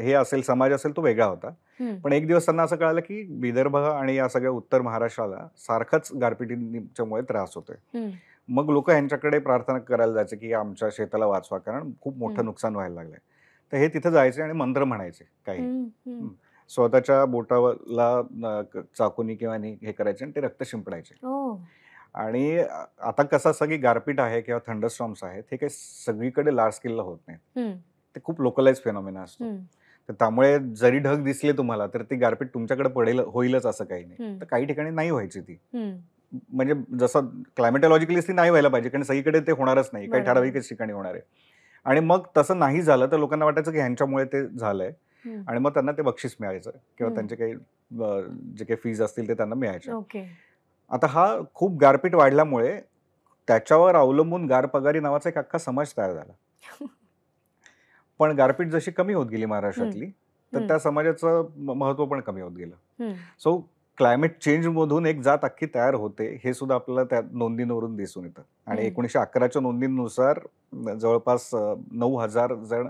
हे असेल, समाज असेल तो वेगळा होता. हं, पण एक दिवस त्यांना असं कळालं, की विदर्भ आणि या सगळ्या उत्तर महाराष्ट्राला सारखाच गारपिटीच्यामुळे त्रास होतोय. हं, मग लोकं ह्यांच्याकडे प्रार्थना करायला जायचे, की आमच्या शेताला वाचवा, कारण खूप हं, मोठं नुकसान व्हायला लागलंय. तर हे तिथे जायचे आणि मंत्र म्हणायचे काही. हं, हं. हं. स्वतःच्या बोटाला चाकूनी किंवा हे करायचे आणि ते रक्त शिंपडायचे. ओह! आणि आता कसं असतं, की गारपीट आहे किंवा थंडरस्टॉर्म्स आहेत, हे काही सगळीकडे लार्ज स्केलला होत नाहीत. हं, ते खूप लोकलाइज फेनॉमेना असतो. हं, तर त्यामुळे जरी ढग दिसले तुम्हाला, तर ती गारपीट तुमच्याकडे होईलच असं काही नाही. हं, तर काही ठिकाणी नाही व्हायची ती. हं. म्हणजे जसं क्लायमेटॉलॉजिकली ती नाही व्हायला पाहिजे, कारण सगळीकडे ते होणारच नाही. काही बरोबर. ठराविकच ठिकाणी होणार आहे. आणि मग तसं नाही झालं, तर लोकांना वाटायचं, की ह्यांच्यामुळे ते झालंय हं, आणि मग त्यांना ते बक्षीस मिळायचं किंवा हं. त्यांचे काही जे काही फीज असतील ते त्यांना मिळायच्या. ओके. आता हा खूप गारपीट वाढल्यामुळे त्याच्यावर अवलंबून गारपगारी नावाचा एक अख्खा समाज तयार झाला. पण गारपीट जशी कमी होत गेली हं, महाराष्ट्रातली, तर हं, त्या समाजाचं महत्त्व पण कमी होत गेलं. हं, सो क्लायमेट चेंजमधून एक जात अख्खी तयार होते, हे सुद्धा आपल्याला त्या नोंदींवरून दिसून येतं. आणि हं. 1911च्या नोंदींनुसार जवळपास 9,000 जण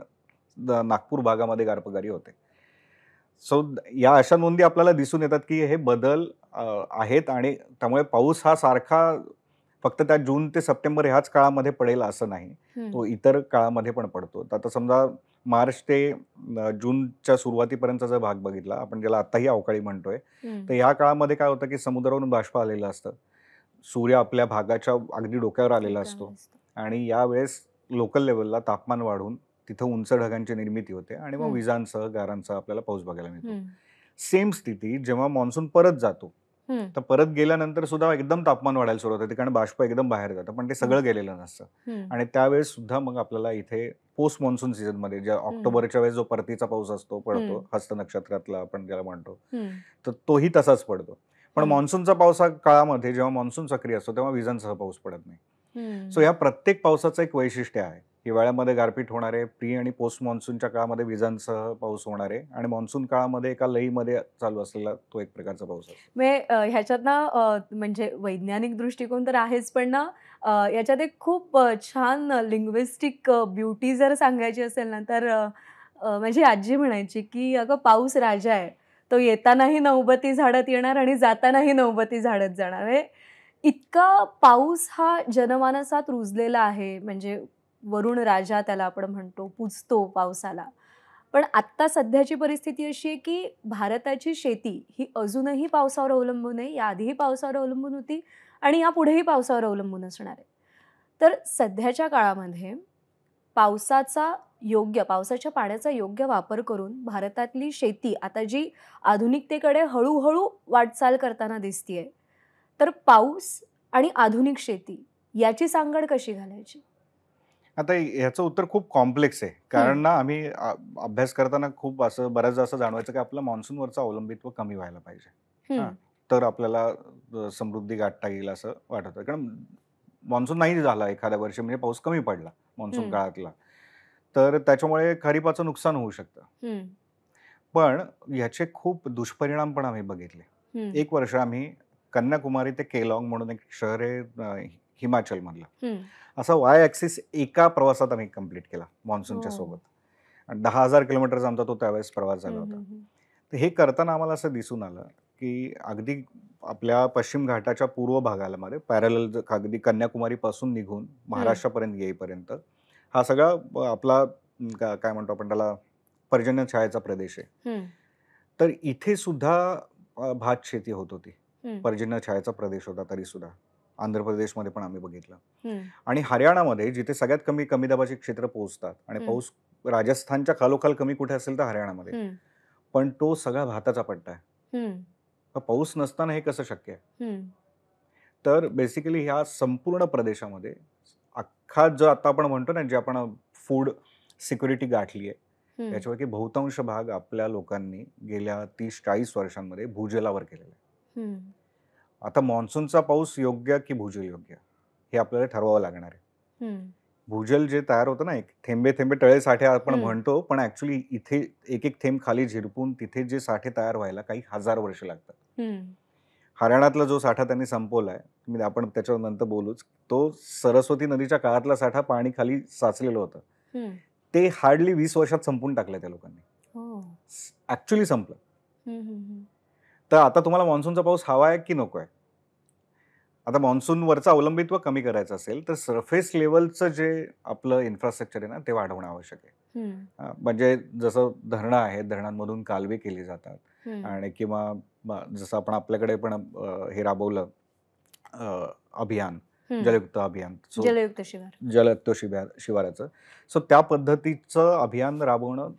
नागपूर भागामध्ये गारपगारी होते. सो या अशा नोंदी आपल्याला दिसून येतात, की हे बदल आहेत आणि त्यामुळे पाऊस हा सारखा फक्त त्या जून ते सप्टेंबर ह्याच काळामध्ये पडेल असं नाही. हं, तो इतर काळामध्ये पण पडतो. तर आता समजा मार्च ते जूनच्या सुरुवातीपर्यंतचा जर भाग बघितला, आपण ज्याला आत्ताही अवकाळी म्हणतोय, हं. तर ह्या काळामध्ये काय होतं, की समुद्रावरून बाष्प आलेलं असतं. सूर्य आपल्या भागाच्या अगदी डोक्यावर आलेला डोक्यावर असतो असतं. आणि यावेळेस लोकल लेव्हलला तापमान वाढून तिथं उंच ढगांची निर्मिती होते आणि मग हं, विजांसह, गारांसह आपल्याला पाऊस बघायला मिळतो. हं, सेम स्थिती जेव्हा मान्सून परत जातो, हं, तर परत गेल्यानंतर सुद्धा एकदम तापमान वाढायला सुरुवात होते, कारण बाष्प एकदम बाहेर जातं, पण ते हं, सगळं गेलेलं नसतं. हं, आणि त्यावेळेस सुद्धा मग आपल्याला इथे पोस्ट मान्सून सीझनमध्ये ज्या हं, ऑक्टोबरच्या वेळेस जो परतीचा पाऊस असतो, हं, पडतो, हस्त नक्षत्रातला आपण ज्याला म्हणतो, हं, तर तोही तसाच पडतो. पण हं, मान्सूनचा पावसा काळामध्ये जेव्हा मान्सून सक्रिय असतो, तेव्हा विजांसह पाऊस पडत नाही. सो हं. या प्रत्येक पावसाचं एक वैशिष्ट्य आहे. हिवाळ्यामध्ये गारपीट होणार आहे, प्री आणि पोस्ट मान्सूनच्या काळामध्ये विजांसह पाऊस होणार आहे आणि मान्सून काळामध्ये एका लयीमध्ये चालू असलेला तो एक प्रकारचा पाऊस असतो. म्हणजे ह्याच्यात ना म्हणजे वैज्ञानिक दृष्टिकोन तर आहेच, पण ना याच्यात एक खूप छान लिंग्विस्टिक ब्युटी जर सांगायची असेल ना, तर माझी आजी म्हणायची, की "अगं पाऊस राजा आहे. तो येतानाही नौबती झाडत येणार आणि जातानाही नौबती झाडत जाणार." म्हणजे इतका पाऊस हा जनमानसात रुजलेला आहे. म्हणजे वरुण राजा त्याला आपण म्हणतो, पूजतो पावसाला. पण आत्ता सध्याची परिस्थिती अशी आहे, की भारताची शेती ही अजूनही पावसावर अवलंबून आहे. याआधीही पावसावर अवलंबून होती आणि यापुढेही पावसावर अवलंबून असणार आहे. तर सध्याच्या काळामध्ये पावसाचा योग्य पावसाच्या पाण्याचा योग्य वापर करून भारतातली शेती आता जी आधुनिकतेकडे हळूहळू वाटचाल करताना दिसतीये, तर पाऊस आणि आधुनिक शेती याची सांगड कशी घालायची? आता ह्याचं उत्तर खूप कॉम्प्लेक्स आहे. कारण हं, ना आम्ही अभ्यास करताना खूप असं बऱ्याचदा असं जाणवायचं की आपलं मान्सूनवरचं अवलंबित्व कमी व्हायला पाहिजे. हां, हं, तर आपल्याला समृद्धी गाठता येईल असं वाटत होतं. कारण मान्सून नाही झाला एखाद्या वर्षी म्हणजे पाऊस कमी पडला मान्सून हं, काळातला, तर त्याच्यामुळे खरीपाचं नुकसान होऊ शकतं. हं, पण ह्याचे खूप दुष्परिणाम पण आम्ही बघितले. हं, 1 वर्ष आम्ही कन्याकुमारी ते केलॉंग म्हणून एक शहर आहे हिमाचलमधलं. हं. असा वाय ॲक्सिस एका प्रवासात आम्ही कंप्लीट केला हो. मान्सूनच्या सोबत. आणि 10,000 किलोमीटरचा आमचा तो त्यावेळेस प्रवास झाला हं, होता. हं, हं. तर हे करताना आम्हाला असं दिसून आलं, की अगदी आपल्या पश्चिम घाटाच्या पूर्व भागामध्ये पॅरलल अगदी कन्याकुमारीपासून निघून हं, महाराष्ट्रापर्यंत येईपर्यंत हा सगळा आपला काय म्हणतो आपण त्याला पर्जन्य छायेचा प्रदेश आहे. हं, तर इथे सुद्धा भात शेती होत होती. हं, पर्जन्य छायेचा प्रदेश होता तरीसुद्धा. आंध्र प्रदेशमध्ये पण आम्ही बघितलं. हं, आणि हरियाणामध्ये जिथे सगळ्यात कमी कमी दाबाची क्षेत्र पोहोचतात आणि हं, पाऊस राजस्थानच्या खालोखाल कमी कुठे असेल तर हरियाणामध्ये. हं, पण तो सगळा भाताचा पट्टा आहे. हं, मग पाऊस नसताना हे कसं शक्य आहे? हं, तर बेसिकली ह्या संपूर्ण प्रदेशामध्ये अख्खा जो आता आपण म्हणतो ना, जे आपण फूड सिक्युरिटी गाठली आहे, हं, याच्यापैकी बहुतांश भाग आपल्या लोकांनी गेल्या 30-40 वर्षांमध्ये भूजलावर केलेला आहे. हं, आता मान्सूनचा पाऊस योग्य की भूजल योग्य? हे आपल्याला ठरवावं लागणार आहे. हं, भूजल जे तयार होतं ना, एक थेंबे थेंबे तळे साठे आपण हं, म्हणतो, पण ॲक्चुअली इथे एक-एक थेंब खाली झिरपून तिथे जे साठे तयार व्हायला काही हजार वर्ष लागतात. हं. हरियाणातला जो साठा त्यांनी संपवलाय, आपण त्याच्यावर नंतर बोलूच. तो सरस्वती नदीच्या काळातला साठा पाणी खाली साचलेलं होतं. हं. ते हार्डली 20 वर्षात संपवून टाकलं त्या लोकांनी. हो. ॲक्चुअली संपलं. हं, हं, हं. तर आता तुम्हाला मान्सूनचा पाऊस हवा आहे की नको आहे? आता मान्सूनवरचं अवलंबित्व कमी करायचं असेल, तर सरफेस लेव्हलचं जे आपलं इन्फ्रास्ट्रक्चर आहे ना, ते वाढवणं आवश्यक आहे. हं, म्हणजे जसं धरणं आहेत, धरणांमधून कालवे केली जातात हं, आणि किंवा जसं आपण आपल्याकडे पण हे राबवलं अभियान, हं. जलयुक्त अभियान. सो जलयुक्त शिवार. जलयुक्त शिवाराचं. सो त्या पद्धतीचं अभियान राबवणं,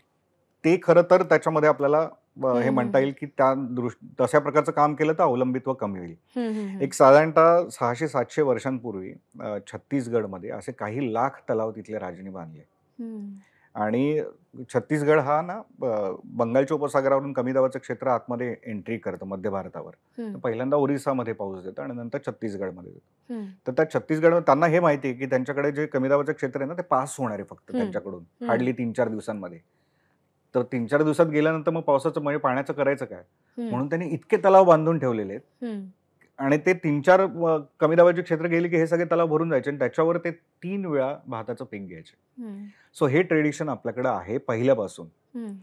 ते खरं तर त्याच्यामध्ये आपल्याला हे हं, हं, म्हणता हं. येईल, की तशा प्रकारचं काम केलं तर अवलंबित्व कमी होईल. हं, हं, हं. एक साधारणतः 600-700 वर्षांपूर्वी छत्तीसगडमध्ये असे काही लाख तलाव तिथल्या राजांनी बांधले. हं, आणि छत्तीसगड हा ना बंगालच्या उपसागरावरून कमी दाबाचं क्षेत्र आतमध्ये एंट्री करतं मध्य भारतावर. हं, तर पहिल्यांदा ओरिसामध्ये पाऊस देतं आणि नंतर छत्तीसगडमध्ये देतं. हं, तर त्या छत्तीसगड त्यांना हे माहिती आहे, की त्यांच्याकडे जे कमी दाबाचं क्षेत्र आहे ना, ते पास होणार आहे फक्त हं, त्यांच्याकडून हं, हार्डली 3-4 दिवसांमध्ये. तर 3-4 दिवसात गेल्यानंतर मग पावसाचं म्हणजे पाण्याचं करायचं काय? हं, म्हणून त्यांनी इतके तलाव बांधून ठेवलेले आहेत हं, आणि ते 3-4 कमी दाबाची क्षेत्र गेली, की हे सगळे तलाव भरून जायचे आणि त्याच्यावर ते 3 वेळा भाताचं पीक घ्यायचे. हं, सो हे ट्रेडिशन आपल्याकडे आहे पहिल्यापासून. हं,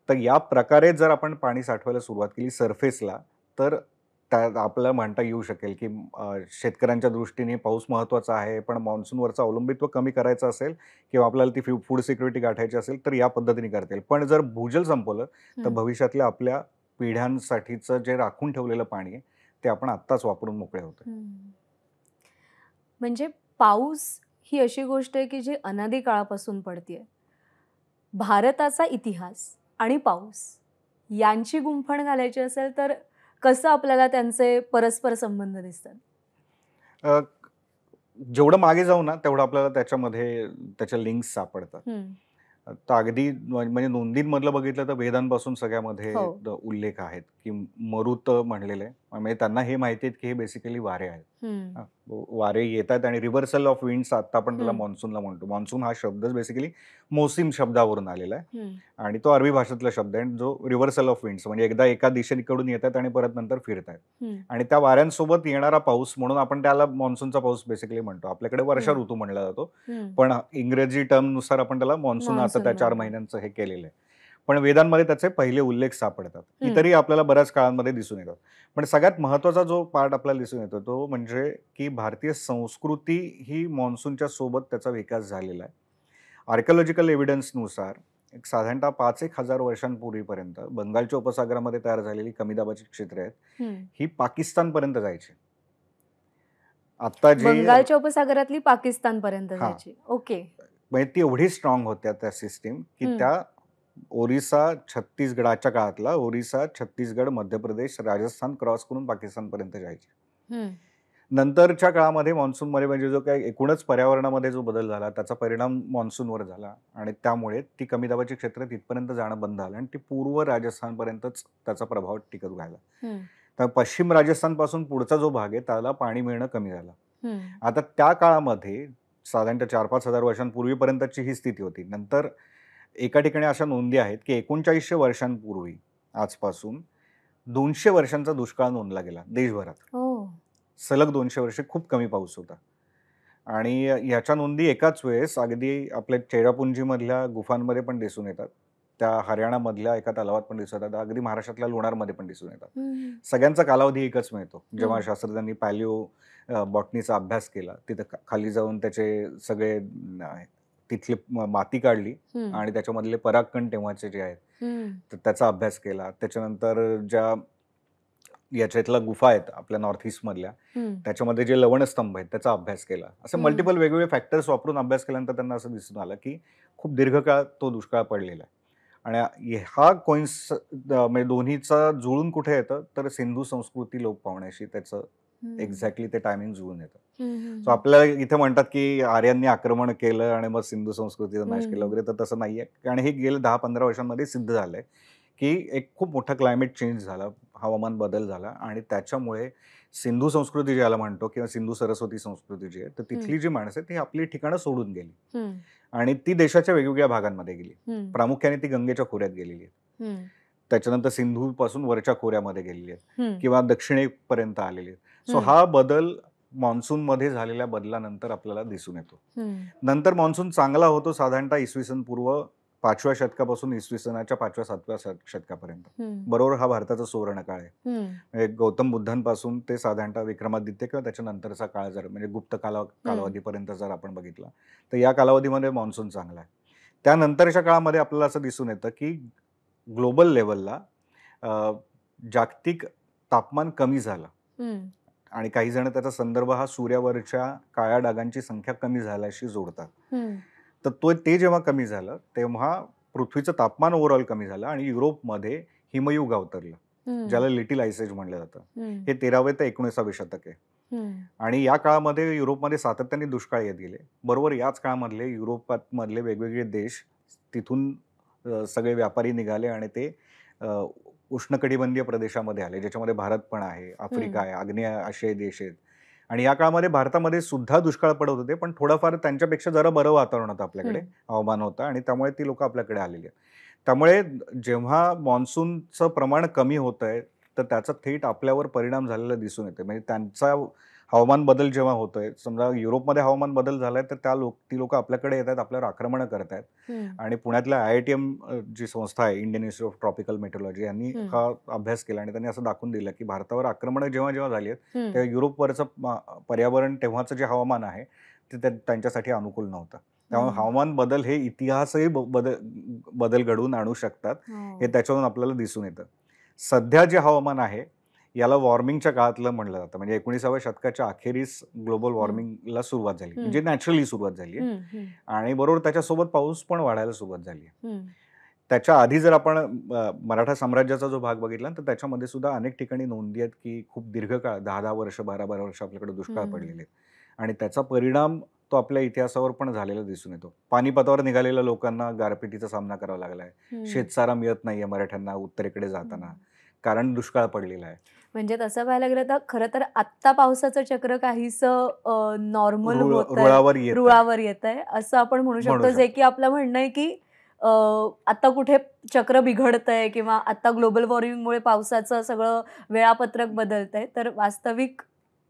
तर या प्रकारे जर आपण पाणी साठवायला सुरुवात केली सरफेसला, तर आपल्याला म्हणता येऊ शकेल, की शेतकऱ्यांच्या दृष्टीने पाऊस महत्त्वाचा आहे, पण मान्सूनवरचं अवलंबित्व कमी करायचं असेल किंवा आपल्याला ती फूड सिक्युरिटी गाठायची असेल, तर या पद्धतीने करता येईल. पण जर भूजल संपवलं, तर हं, भविष्यातल्या आपल्या पिढ्यांसाठीचं जे राखून ठेवलेलं पाणी आहे, ते आपण आत्ताच वापरून मोकळे होतोय. हं. म्हणजे पाऊस ही अशी गोष्ट आहे, की जी अनादी काळापासून पडतीये. भारताचा इतिहास आणि पाऊस यांची गुंफण घालायची असेल, तर कसं आपल्याला त्यांचे परस्पर संबंध दिसतात? अ, जेवढं मागे जाऊ ना, तेवढं आपल्याला त्याच्यामध्ये त्याच्या लिंक्स सापडतात. हं. तर अगदी म्हणजे नोंदींमधलं बघितलं तर वेदांपासून हो. सगळ्यामध्ये उल्लेख आहेत, की मरुत म्हणलेलं आहे. म्हणजे त्यांना हे माहिती आहे, की हे बेसिकली वारे आहेत. हं, हां, वारे येतात आणि रिव्हर्सल ऑफ विंड्स आता आपण त्याला हं, मान्सूनला म्हणतो. मान्सून हा शब्दच बेसिकली मोसिम शब्दावरून आलेला आहे हं, आणि तो अरबी भाषेतला शब्द आहे जो रिव्हर्सल ऑफ विंड्स म्हणजे एकदा एका दिशेकडून येतात आणि परत नंतर फिरतायत. हं, आणि त्या वाऱ्यांसोबत येणारा पाऊस म्हणून आपण त्याला मान्सूनचा पाऊस बेसिकली म्हणतो. आपल्याकडे वर्षा हं, ऋतू म्हणला जातो. हं. पण इंग्रजी टर्मनुसार आपण त्याला मान्सून आता मान्सून त्या 4 म्हणतो. महिन्यांचं हे केलेलं आहे. पण वेदांमध्ये त्याचे पहिले उल्लेख सापडतात. हं, इतरही आपल्याला बऱ्याच काळांमध्ये दिसून येतात. पण सगळ्यात महत्त्वाचा जो पार्ट आपल्याला दिसून येतो तो म्हणजे की भारतीय संस्कृती ही मान्सूनच्या सोबत त्याचा विकास झालेला आहे. आर्किओलॉजिकल एव्हिडन्सनुसार एक साधारणतः 5-1 हजार वर्षांपूर्वीपर्यंत बंगालच्या उपसागरामध्ये तयार झालेली कमी दाबाची क्षेत्रे आहेत, हं. ही पाकिस्तानपर्यंत जायची. आता जे बंगालच्या उपसागरातली पाकिस्तानपर्यंत हां. जायची. ओके. म्हणजे ती एवढी स्ट्रॉंग होत्या त्या सिस्टीम की हं. त्या ओरिसा छत्तीसगडाच्या काळातला ओरिसा, छत्तीसगड, मध्य प्रदेश, राजस्थान क्रॉस करून पाकिस्तानपर्यंत जायचे. हं. नंतरच्या काळामध्ये मान्सूनमध्ये म्हणजे जो काही एकूणच पर्यावरणामध्ये जो बदल झाला त्याचा परिणाम मान्सूनवर झाला आणि त्यामुळे ती कमी दाबाची क्षेत्र तिथपर्यंत जाणं बंद झालं आणि ती पूर्व राजस्थानपर्यंतच त्याचा प्रभाव टिकत राहिला. हं. तर पश्चिम राजस्थानपासून पुढचा जो भाग आहे त्याला पाणी मिळणं कमी झालं. हं. आता त्या काळामध्ये साधारणतः 4,000-5,000 वर्षांपूर्वीपर्यंतची ही स्थिती होती. नंतर एका ठिकाणी अशा नोंदी आहेत की 3900 वर्षांपूर्वी आजपासून 200 वर्षांचा दुष्काळ नोंदला गेला देशभरात. हो. सलग 200 वर्षे खूप कमी पाऊस होता. आणि ह्याच्या नोंदी एकाच वेळेस अगदी आपल्या चेरापुंजीमधल्या गुफांमध्ये पण दिसून येतात. त्या हरियाणामधल्या एका तलावात पण दिसून येतात. अगदी महाराष्ट्रातल्या लोणारमध्ये पण दिसून येतात. हं. सगळ्यांचा कालावधी एकच मिळतो. जेव्हा हं. शास्त्रज्ञांनी बॉटनीचा अभ्यास केला, तिथं खाली जाऊन त्याचे सगळे तिथली माती काढली हं. आणि त्याच्यामधले परागकण तेव्हाचे जे आहेत, हं. तर त्याचा अभ्यास केला. त्याच्यानंतर ज्या याच्यातल्या गुफा आहेत आपल्या नॉर्थ ईस्टमधल्या, हं. त्याच्यामध्ये जे लवणस्तंभ आहेत त्याचा अभ्यास केला. असे हं. मल्टिपल वेगवेगळे फॅक्टर्स वापरून अभ्यास केल्यानंतर त्यांना असं दिसून आलं, की खूप दीर्घकाळ तो दुष्काळ पडलेला आहे. आणि हा म्हणजे दोन्हीचा जुळून कुठे येतं, तर सिंधू संस्कृती लोप पावण्याशी त्याचं हं. एक्झॅक्टली ते टायमिंग जुळून येतं. हं. हं. सो आपल्याला इथे म्हणतात, की आर्यांनी आक्रमण केलं आणि मग सिंधू संस्कृतीचा नाश केला हं. वगैरे, तर तसं नाहीये. कारण हे गेल्या 10-15 वर्षांमध्ये सिद्ध झालंय, की एक खूप मोठा क्लायमेट चेंज झाला, हवामान बदल झाला आणि त्याच्यामुळे सिंधू संस्कृती ज्याला म्हणतो किंवा सिंधू सरस्वती संस्कृती जी आहे, तर हं. तिथली जी माणसं आहेत ती आपली ठिकाणं सोडून गेली हं. आणि ती देशाच्या वेगवेगळ्या भागांमध्ये गेली. हं. प्रामुख्याने ती गंगेच्या खोऱ्यात गेलेली आहे. हं. त्याच्यानंतर सिंधूपासून वरच्या खोऱ्यामध्ये गेलेली आहेत हं. किंवा दक्षिणेपर्यंत आलेली आहेत. सो हं. हा बदल मान्सूनमध्ये झालेल्या बदलानंतर आपल्याला दिसून येतो. हं. नंतर मान्सून चांगला होतो साधारणतः इसवी सन पूर्व 5व्या शतकापासून इसवी सनाच्या 5व्या-7व्या शतकापर्यंत. हं. बरोबर हा भारताचा सुवर्णकाळ आहे. हं. म्हणजे गौतम बुद्धांपासून ते साधारणतः विक्रमादित्य किंवा त्याच्यानंतरचा काळ जर म्हणजे गुप्त हं. कालावधीपर्यंत जर आपण बघितला, तर या कालावधीमध्ये मान्सून चांगला आहे. त्यानंतरच्या काळामध्ये आपल्याला असं दिसून येतं, की ग्लोबल लेव्हलला जागतिक तापमान कमी झालं हं. आणि काही जण त्याचा संदर्भ हा सूर्यावरच्या काळ्या डागांची संख्या कमी झाल्याशी जोडतात. हं. तर ते जेव्हा कमी झालं, तेव्हा पृथ्वीचं तापमान ओव्हरऑल कमी झालं आणि युरोपमध्ये हिमयुग अवतरलं, हं. ज्याला लिटिल आइस एज म्हटलं जातं. हं. हे 13वे ते 19वे शतक आहे. हं. आणि या काळामध्ये युरोपमध्ये सातत्याने दुष्काळ येत गेले. बरोबर याच काळामधले युरोपामधले वेगवेगळे देश तिथून सगळे व्यापारी निघाले आणि ते अ, उष्णकटिबंधीय प्रदेशामध्ये आले, ज्याच्यामध्ये भारत पण आहे, आफ्रिका हं. आहे, आग्नेय आशियाई देश आहेत. आणि या काळामध्ये भारतामध्ये सुद्धा दुष्काळ पडत होते, पण थोडंफार त्यांच्यापेक्षा जरा बरं वातावरण होतं आपल्याकडे, हं. हवामान होतं आणि त्यामुळे ती लोकं आपल्याकडे आलेली आहेत. त्यामुळे जेव्हा मान्सूनचं प्रमाण कमी होतंय, तर त्याचा थेट आपल्यावर परिणाम झालेला दिसून येतो. म्हणजे त्यांचा हवामान बदल जेव्हा होतोय, समजा युरोपमध्ये हवामान बदल झालाय, तर ती लोकं आपल्याकडे येतायत, आपल्यावर आक्रमणं करतायत. हं. आणि पुण्यातल्या IITM जी संस्था आहे, Indian institute of tropical metrology यांनी हं. हा अभ्यास केला आणि त्यांनी असं दाखवून दिलं, की भारतावर आक्रमणं जेव्हा झाली आहेत, हं. तेव्हा युरोपवरचं पर्यावरण तेव्हाचं जे हवामान आहे, ते त्यांच्यासाठी अनुकूल नव्हतं. त्यामुळे हं. हवामान बदल हे इतिहासही बदल घडवून आणू शकतात, हे हो. त्याच्यावरून आपल्याला दिसून येतं. सध्या जे हवामान आहे, याला वॉर्मिंगच्या काळातलं म्हटलं जातं. म्हणजे 19व्या शतकाच्या अखेरीस ग्लोबल हं. वॉर्मिंगला सुरुवात झाली. हं. म्हणजे नॅचरली सुरुवात झाली आहे हं. हं. आणि बरोबर त्याच्यासोबत पाऊस पण वाढायला सुरुवात झाली आहे. हं. त्याच्या आधी जर आपण मराठा साम्राज्याचा जो भाग बघितला, तर त्याच्यामध्ये सुद्धा अनेक ठिकाणी नोंदी आहेत, की खूप दीर्घकाळ 10-10 वर्ष, 12-12 वर्ष आपल्याकडे दुष्काळ हं. पडलेले आहेत आणि त्याचा परिणाम तो आपल्या इतिहासावर पण झालेला दिसून येतो. पानिपतावर निघालेल्या लोकांना गारपिटीचा सामना करावा लागलाय. हं. शेतसारा मिळत नाहीये मराठ्यांना उत्तरेकडे जाताना, हं. कारण दुष्काळ पडलेला आहे. म्हणजे तसं पाहायला गेलं तर खरं तर आत्ता पावसाचं चक्र काहीसं नॉर्मल होतंय, रुळावर येतंय रुळावर येतंय असं आपण म्हणू म्हणू शकतो. जे शकतो. की आपलं म्हणणं आहे की अ, आता कुठे चक्र बिघडतंय किंवा आता ग्लोबल वॉर्मिंगमुळे पावसाचं सगळं वेळापत्रक बदलतंय. तर वास्तविक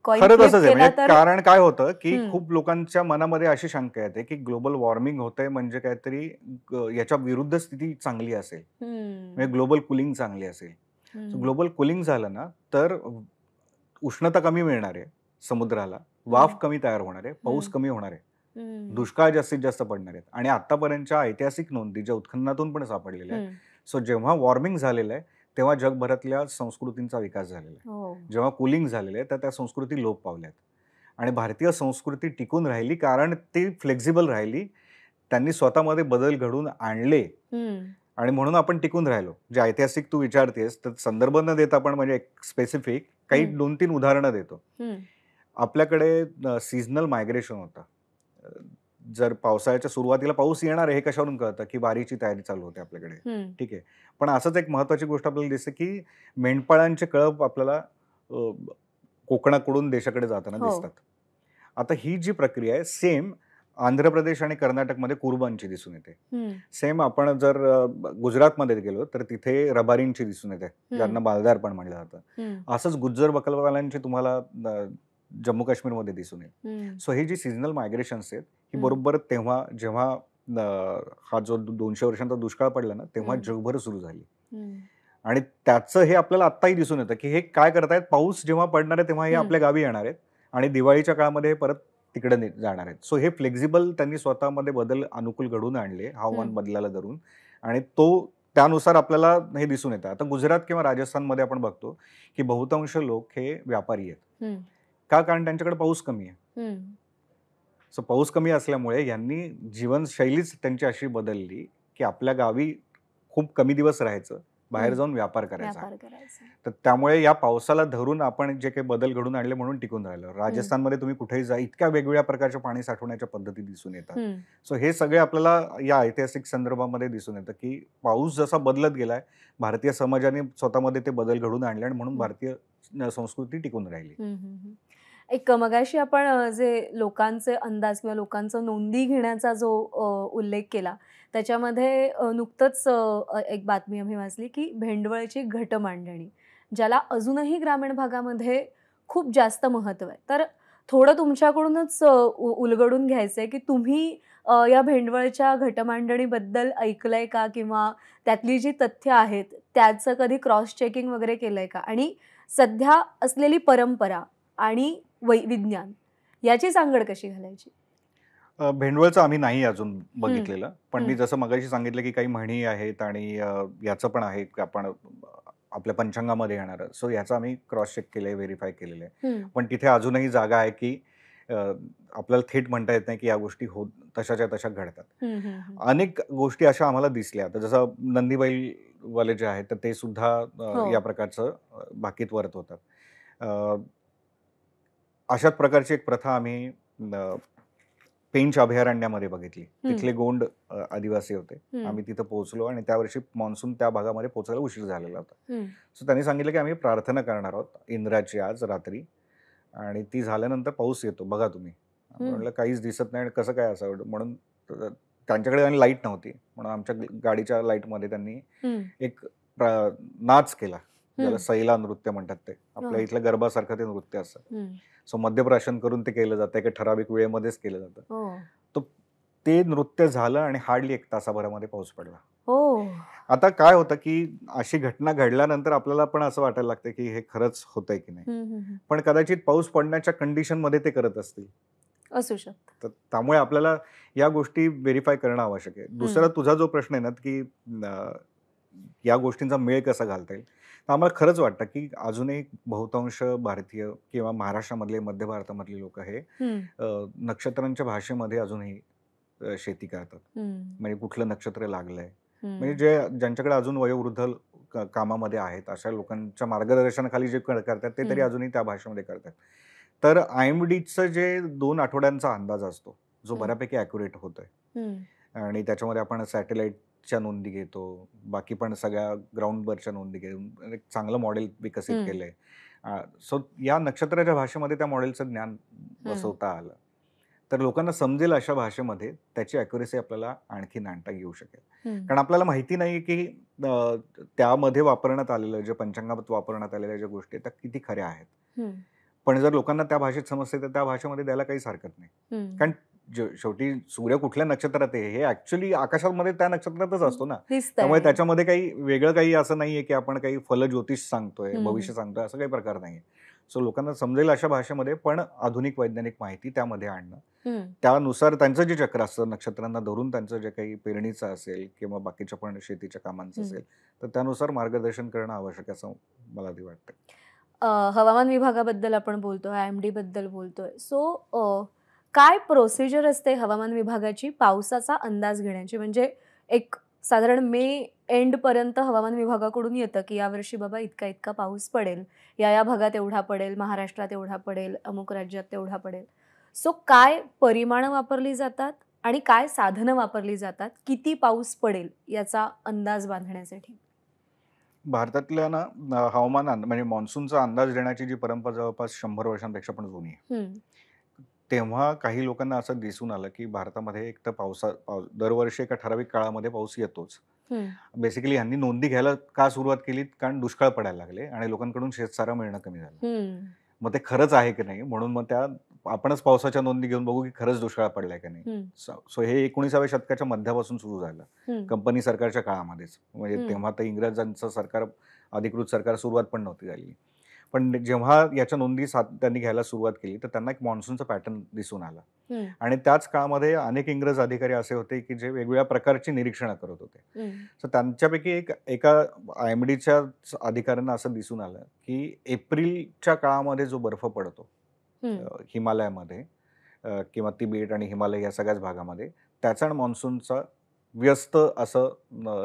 कॉइन खरं फ्लिप तसंच आहे. केला म्हणजे तर कारण काय होतं, की हं. खूप लोकांच्या मनामध्ये अशी शंका येते, की ग्लोबल वॉर्मिंग होतंय म्हणजे काहीतरी याच्या विरुद्ध स्थिती चांगली असेल. म्हणजे हं. ग्लोबल कूलिंग चांगली असेल. सो हं. ग्लोबल कूलिंग झालं ना, तर उष्णता कमी मिळणार आहे समुद्राला, हं. वाफ कमी तयार होणार आहे, पाऊस हं. कमी होणार आहे, हं. दुष्काळ जास्तीत जास्त पडणार आहेत आणि आत्तापर्यंतच्या ऐतिहासिक नोंदी ज्या उत्खननातून पण सापडलेल्या आहेत. हं. सो जेव्हा वॉर्मिंग झालेलं आहे, तेव्हा जगभरातल्या संस्कृतींचा विकास झालेला आहे. हो. जेव्हा कूलिंग झालेलं आहे, तर त्या संस्कृती लोप पावल्या आहेत आणि भारतीय संस्कृती टिकून राहिली कारण ती फ्लेक्सिबल राहिली. त्यांनी स्वतःमध्ये बदल घडवून आणले हम्म. आणि म्हणून आपण टिकून राहिलो. जे ऐतिहासिक तू विचारतेस तर संदर्भ न देता आपण म्हणजे स्पेसिफिक काही हम्म. 2-3 उदाहरणं देतो. हम्म. आपल्याकडे सीझनल मायग्रेशन होतं. जर पावसाळ्याच्या सुरुवातीला पाऊस येणार आहे हे कशावरून कळतं, की वारीची तयारी चालू होते आपल्याकडे. हम्म. ठीक आहे. पण असंच एक महत्त्वाची गोष्ट आपल्याला दिसते, की मेंढपाळांचे कळप आपल्याला अ, कोकणाकडून देशाकडे जाताना हो. दिसतात. आता ही जी प्रक्रिया आहे सेम आंध्र प्रदेश आणि कर्नाटकमध्ये कुर्बांची दिसून येते. हम्म. सेम आपण जर गुजरातमध्ये गेलो तर तिथे रबारींची दिसून येते, ज्यांना बालदार पण म्हणलं जातं. हम्म. असंच गुज्जर बकलवाल्यांची तुम्हाला जम्मू काश्मीरमध्ये दिसून येईल. हम्म. सो ही जी सीझनल मायग्रेशन्स आहेत ही हम्म. बरोबर तेव्हा जेव्हा हा जो 200 वर्षांचा दुष्काळ पडला ना तेव्हा हम्म. जगभर सुरू झाली. हम्म. आणि त्याचं हे आपल्याला आत्ताही दिसून येतं, की हे काय करतायत, पाऊस जेव्हा पडणार आहे तेव्हा हे हम्म. आपल्या गावी येणार आहेत आणि दिवाळीच्या काळामध्ये हे परत तिकडे जाणार आहेत. सो हे फ्लेक्झिबल त्यांनी स्वतःमध्ये बदल अनुकूल घडवून आणले हवामान हम्म. बदलाला धरून आणि त्यानुसार आपल्याला हे दिसून येतं. आता गुजरात किंवा राजस्थानमध्ये आपण बघतो, की बहुतांश लोक हे व्यापारी आहेत. हम्म. का? कारण त्यांच्याकडे पाऊस कमी आहे. हम्म. सो पाऊस कमी असल्यामुळे यांनी जीवनशैलीच त्यांची अशी बदलली, की आपल्या गावी खूप कमी दिवस राहायचं, बाहेर हम्म. जाऊन व्यापार करायचा. व्यापार करायचा. तर त्यामुळे या पावसाला धरून आपण जे काही बदल घडवून आणले म्हणून टिकून राहिलो. हम्म. राजस्थानमध्ये तुम्ही कुठेही जा, इतक्या वेगवेगळ्या प्रकारच्या पाणी साठवण्याच्या पद्धती दिसून येतात. हम्म. सो हे सगळे आपल्याला या ऐतिहासिक संदर्भामध्ये दिसून येतं, की पाऊस जसा बदलत गेलाय, भारतीय समाजाने स्वतःमध्ये ते बदल घडवून आणले आणि म्हणून हम्म. भारतीय संस्कृती टिकून राहिली. हम्म. हम्म. एक मगाशी आपण जे लोकांचे अंदाज किंवा लोकांचं नोंदी घेण्याचा जो उल्लेख केला त्याच्यामध्ये नुकतंच एक बातमी आम्ही वाचली की भेंडवळची घटमांडणी ज्याला अजूनही ग्रामीण भागामध्ये खूप जास्त महत्त्व आहे. तर थोडं तुमच्याकडूनच उलगडून घ्यायचं आहे की तुम्ही या भेंडवळच्या घटमांडणीबद्दल ऐकलंय का किंवा त्यातली जी तथ्य आहेत त्याचं कधी क्रॉस चेकिंग वगैरे केलंय का आणि सध्या असलेली परंपरा आणि विज्ञान याची सांगड कशी घालायची? भेंडवळचं आम्ही नाही अजून हम्म. बघितलेलं. पण मी हम्म. जसं मगाशी सांगितलं, की काही म्हणी आहेत आणि याचं पण आहे, की आपण आपल्या पंचांगामध्ये येणारं. सो याचं आम्ही क्रॉस चेक केलंय, व्हेरिफाय केलेलं आहे. हम्म. पण तिथे अजूनही जागा आहे, की अ, आपल्याला थेट म्हणता येत नाही, की या गोष्टी तशाच्या तशा घडतात. हम्म. हम्म. अनेक गोष्टी अशा आम्हाला दिसल्या. तर जसं नंदीबैलवाले जे आहेत, तर ते सुद्धा हो. या प्रकारचं भाकीत वर्त होतात. अ, अशाच प्रकारची एक प्रथा आम्ही पेंच अभयारण्यामध्ये बघितली. हम्म. तिथले गोंड आदिवासी होते. हम्म. आम्ही तिथं पोहोचलो आणि त्यावर्षी मान्सून त्या भागामध्ये पोहोचायला उशीर झालेला होता. हम्म. सो त्यांनी सांगितलं, की आम्ही प्रार्थना करणार आहोत इंद्राची आज रात्री आणि ती झाल्यानंतर पाऊस येतो बघा तुम्ही. आम्ही हम्म. म्हटलं काहीच दिसत नाही आणि कसं काय असावं म्हणून त्यांच्याकडे आणि लाईट नव्हती. म्हणून आमच्या गाडीच्या लाईटमध्ये त्यांनी हम्म. एक नाच केला. ज्याला हम्म. सैला नृत्य म्हणतात ते. आपल्या हो. इथल्या गरबासारखं ते नृत्य असतं. हम्म. सो मध्यप्राशन करून ते केलं जातं. एका ठराविक वेळेमध्येच केलं जातं. हो. तर ते नृत्य झालं आणि हार्डली 1 तासाभरामध्ये पाऊस पडला. हो. आता काय होतं, की अशी घटना घडल्यानंतर आपल्याला पण असं वाटायला लागतं, की हे खरंच होतंय की नाही. हम्म. हम्म. पण कदाचित पाऊस पडण्याच्या कंडिशनमध्ये ते करत असतील. असू शकतं. तर त्यामुळे आपल्याला या गोष्टी व्हेरिफाय करणं आवश्यक आहे. दुसरा तुझा जो प्रश्न आहे ना, की या गोष्टींचा मेळ कसा घालता येईल? तर आम्हाला खरंच वाटतं, की अजूनही बहुतांश भारतीय किंवा महाराष्ट्रामधले, मध्य भारतामधली लोकं हे नक्षत्रांच्या भाषेमध्ये अजूनही शेती करतात. म्हणजे कुठलं नक्षत्र लागलंय. म्हणजे ज्यांच्याकडे अजून वयोवृद्ध कामामध्ये आहेत, अशा लोकांच्या मार्गदर्शनाखाली जे करतात ते तरी अजूनही त्या भाषेमध्ये करतात. तर IMDचं जे 2 आठवड्यांचा अंदाज असतो, जो बऱ्यापैकी ॲक्युरेट होतोय आणि त्याच्यामध्ये आपण सॅटेलाईटच्या नोंदी घेतो, बाकी पण सगळ्या ग्राउंडवरच्या नोंदी घेऊन एक चांगलं मॉडेल विकसित केलंय. सो या नक्षत्राच्या भाषेमध्ये त्या मॉडेलचं ज्ञान बसवता आलं. तर लोकांना समजेल अशा भाषेमध्ये त्याची ॲक्युरेसी आपल्याला आणखीन आणता येऊ शकेल. कारण आपल्याला माहिती नाही की त्यामध्ये वापरण्यात आलेलं जे पंचांगात वापरण्यात आलेल्या ज्या गोष्टी आहेत त्या किती खऱ्या आहेत. पण जर लोकांना त्या भाषेत समजते तर त्या भाषेमध्ये द्यायला काहीच हरकत नाही. कारण शेवटी सूर्य कुठल्या नक्षत्रात आहे हे ऍक्च्युअली आकाशामध्ये त्या नक्षत्रातच असतो ना. त्यामुळे त्याच्यामध्ये काही वेगळं काही असं नाहीये की आपण काही फलज्योतिष सांगतोय, भविष्य सांगतोय, असं काही प्रकार नाहीये. सो लोकांना समजेल अशा भाषेमध्ये पण आधुनिक वैज्ञानिक माहिती त्यामध्ये आणणं, त्यानुसार त्यांचं जे चक्र असतं नक्षत्रांना धरून त्यांचं जे काही पेरणीचं असेल किंवा बाकीच्या पण शेतीच्या कामांचं असेल तर त्यानुसार मार्गदर्शन करणं आवश्यक असं मला आधी वाटतं. हवामान विभागाबद्दल आपण बोलतोय, IMD बद्दल बोलतोय. सो काय प्रोसिजर असते हवामान विभागाची पावसाचा अंदाज घेण्याची? म्हणजे एक साधारण मे एंड पर्यंत हवामान विभागाकडून येतं, की यावर्षी बाबा इतका-इतका पाऊस पडेल. या भागात एवढा पडेल, महाराष्ट्रात एवढा पडेल, अमुक राज्यात तेवढा पडेल. सो काय परिमाणं वापरली जातात आणि काय साधनं वापरली जातात? किती पाऊस पडेल याचा अंदाज बांधण्यासाठी? भारतातल्या ना हवामान म्हणजे मान्सूनचा अंदाज देण्याची जी परंपरा जवळपास 100 वर्षांपेक्षा पण जुनी आहे. हं, तेव्हा काही लोकांना असं दिसून आलं, की भारतामध्ये एक तर दरवर्षी एका ठराविक काळामध्ये पाऊस येतोच. हं, बेसिकली ह्यांनी नोंदी घ्यायला का सुरुवात केली? कारण दुष्काळ पडायला लागले आणि लोकांकडून शेतसारा मिळणं कमी झालं. हं, मग ते खरंच आहे की नाही? म्हणून मग आपणच पावसाच्या नोंदी घेऊन बघू, की खरंच दुष्काळ पडलाय का नाही? हं, सो हे 19व्या शतकाच्या मध्यापासून सुरू झालं. हं, कंपनी सरकारच्या काळामध्येच. म्हणजे हं, तेव्हा तर इंग्रजांचं सरकार, अधिकृत सरकार सुरुवात पण नव्हती झाली. पण जेव्हा याच्या नोंदी त्यांनी घ्यायला सुरुवात केली, तर त्यांना एक मान्सूनचा पॅटर्न दिसून आला. हं, आणि त्याच काळामध्ये अनेक इंग्रज अधिकारी असे होते, की जे वेगवेगळ्या प्रकारची निरीक्षणं करत होते. हं, तर त्यांच्यापैकी एका IMDच्याच अधिकाऱ्यांना असं दिसून आलं, की एप्रिलच्या काळामध्ये जो बर्फ पडतो हं. हिमालयामध्ये, किंवा तिबेट आणि हिमालय या सगळ्याच भागामध्ये, त्याचा आणि मान्सूनचा व्यस्त असं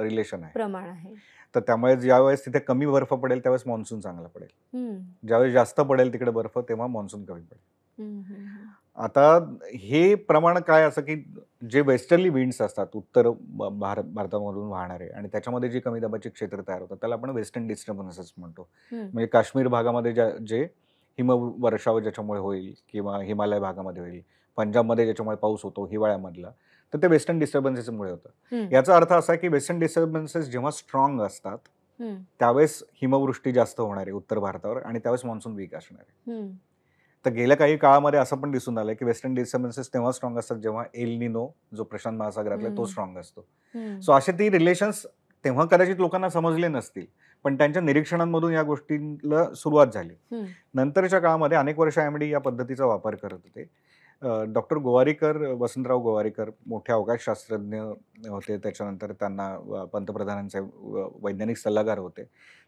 रिलेशन आहे. प्रमाण आहे. तर त्यामुळे ज्यावेळेस तिथे कमी बर्फ पडेल त्यावेळेस मान्सून चांगला पडेल. हं, ज्यावेळेस जास्त पडेल तिकडे बर्फ तेव्हा मान्सून कमी पडेल. हं, हं, हं. आता हे प्रमाण काय असं, की जे वेस्टर्ली विंड्स असतात, उत्तर भारतामधून वाहणारे आणि त्याच्यामध्ये जी कमी दाबाची क्षेत्र तयार होतात, त्याला आपण वेस्टर्न डिस्टर्बन्सेस म्हणतो. हं, म्हणजे काश्मीर भागामध्ये जे हिमवर्षाव ज्याच्यामुळे होईल किंवा हिमालय भागामध्ये होईल, पंजाबमध्ये ज्याच्यामुळे पाऊस होतो हिवाळ्यामधला, तर ते वेस्टर्न डिस्टर्बन्सेसमुळे होतं. हं, याचा अर्थ असा आहे, की वेस्टर्न डिस्टर्बन्सेस जेव्हा स्ट्राँग असतात, हं, त्यावेळेस हिमवृष्टी जास्त होणार आहे उत्तर भारतावर आणि त्यावेळेस मान्सून वीक असणार आहे. हं, तर गेल्या काही काळामध्ये असं पण दिसून आलंय, की वेस्टर्न डिस्टर्बन्सेस तेव्हा स्ट्राँग असतात जेव्हा एल निनो जो प्रशांत महासागरातला आहे तो हं, स्ट्राँग असतो. हं, सो असे ती रिलेशन्स तेव्हा कदाचित लोकांना समजले नसतील. पण त्यांच्या निरीक्षणांमधून या गोष्टीला सुरुवात झाली. हं, नंतरच्या काळामध्ये अनेक वर्ष IMD या पद्धतीचा वापर करत होते. डॉक्टर गोवारीकर, वसंतराव गोवारीकर मोठे अवकाशशास्त्रज्ञ होते. त्याच्यानंतर त्यांना पंतप्रधानांचे वैज्ञानिक सल्लागार होते.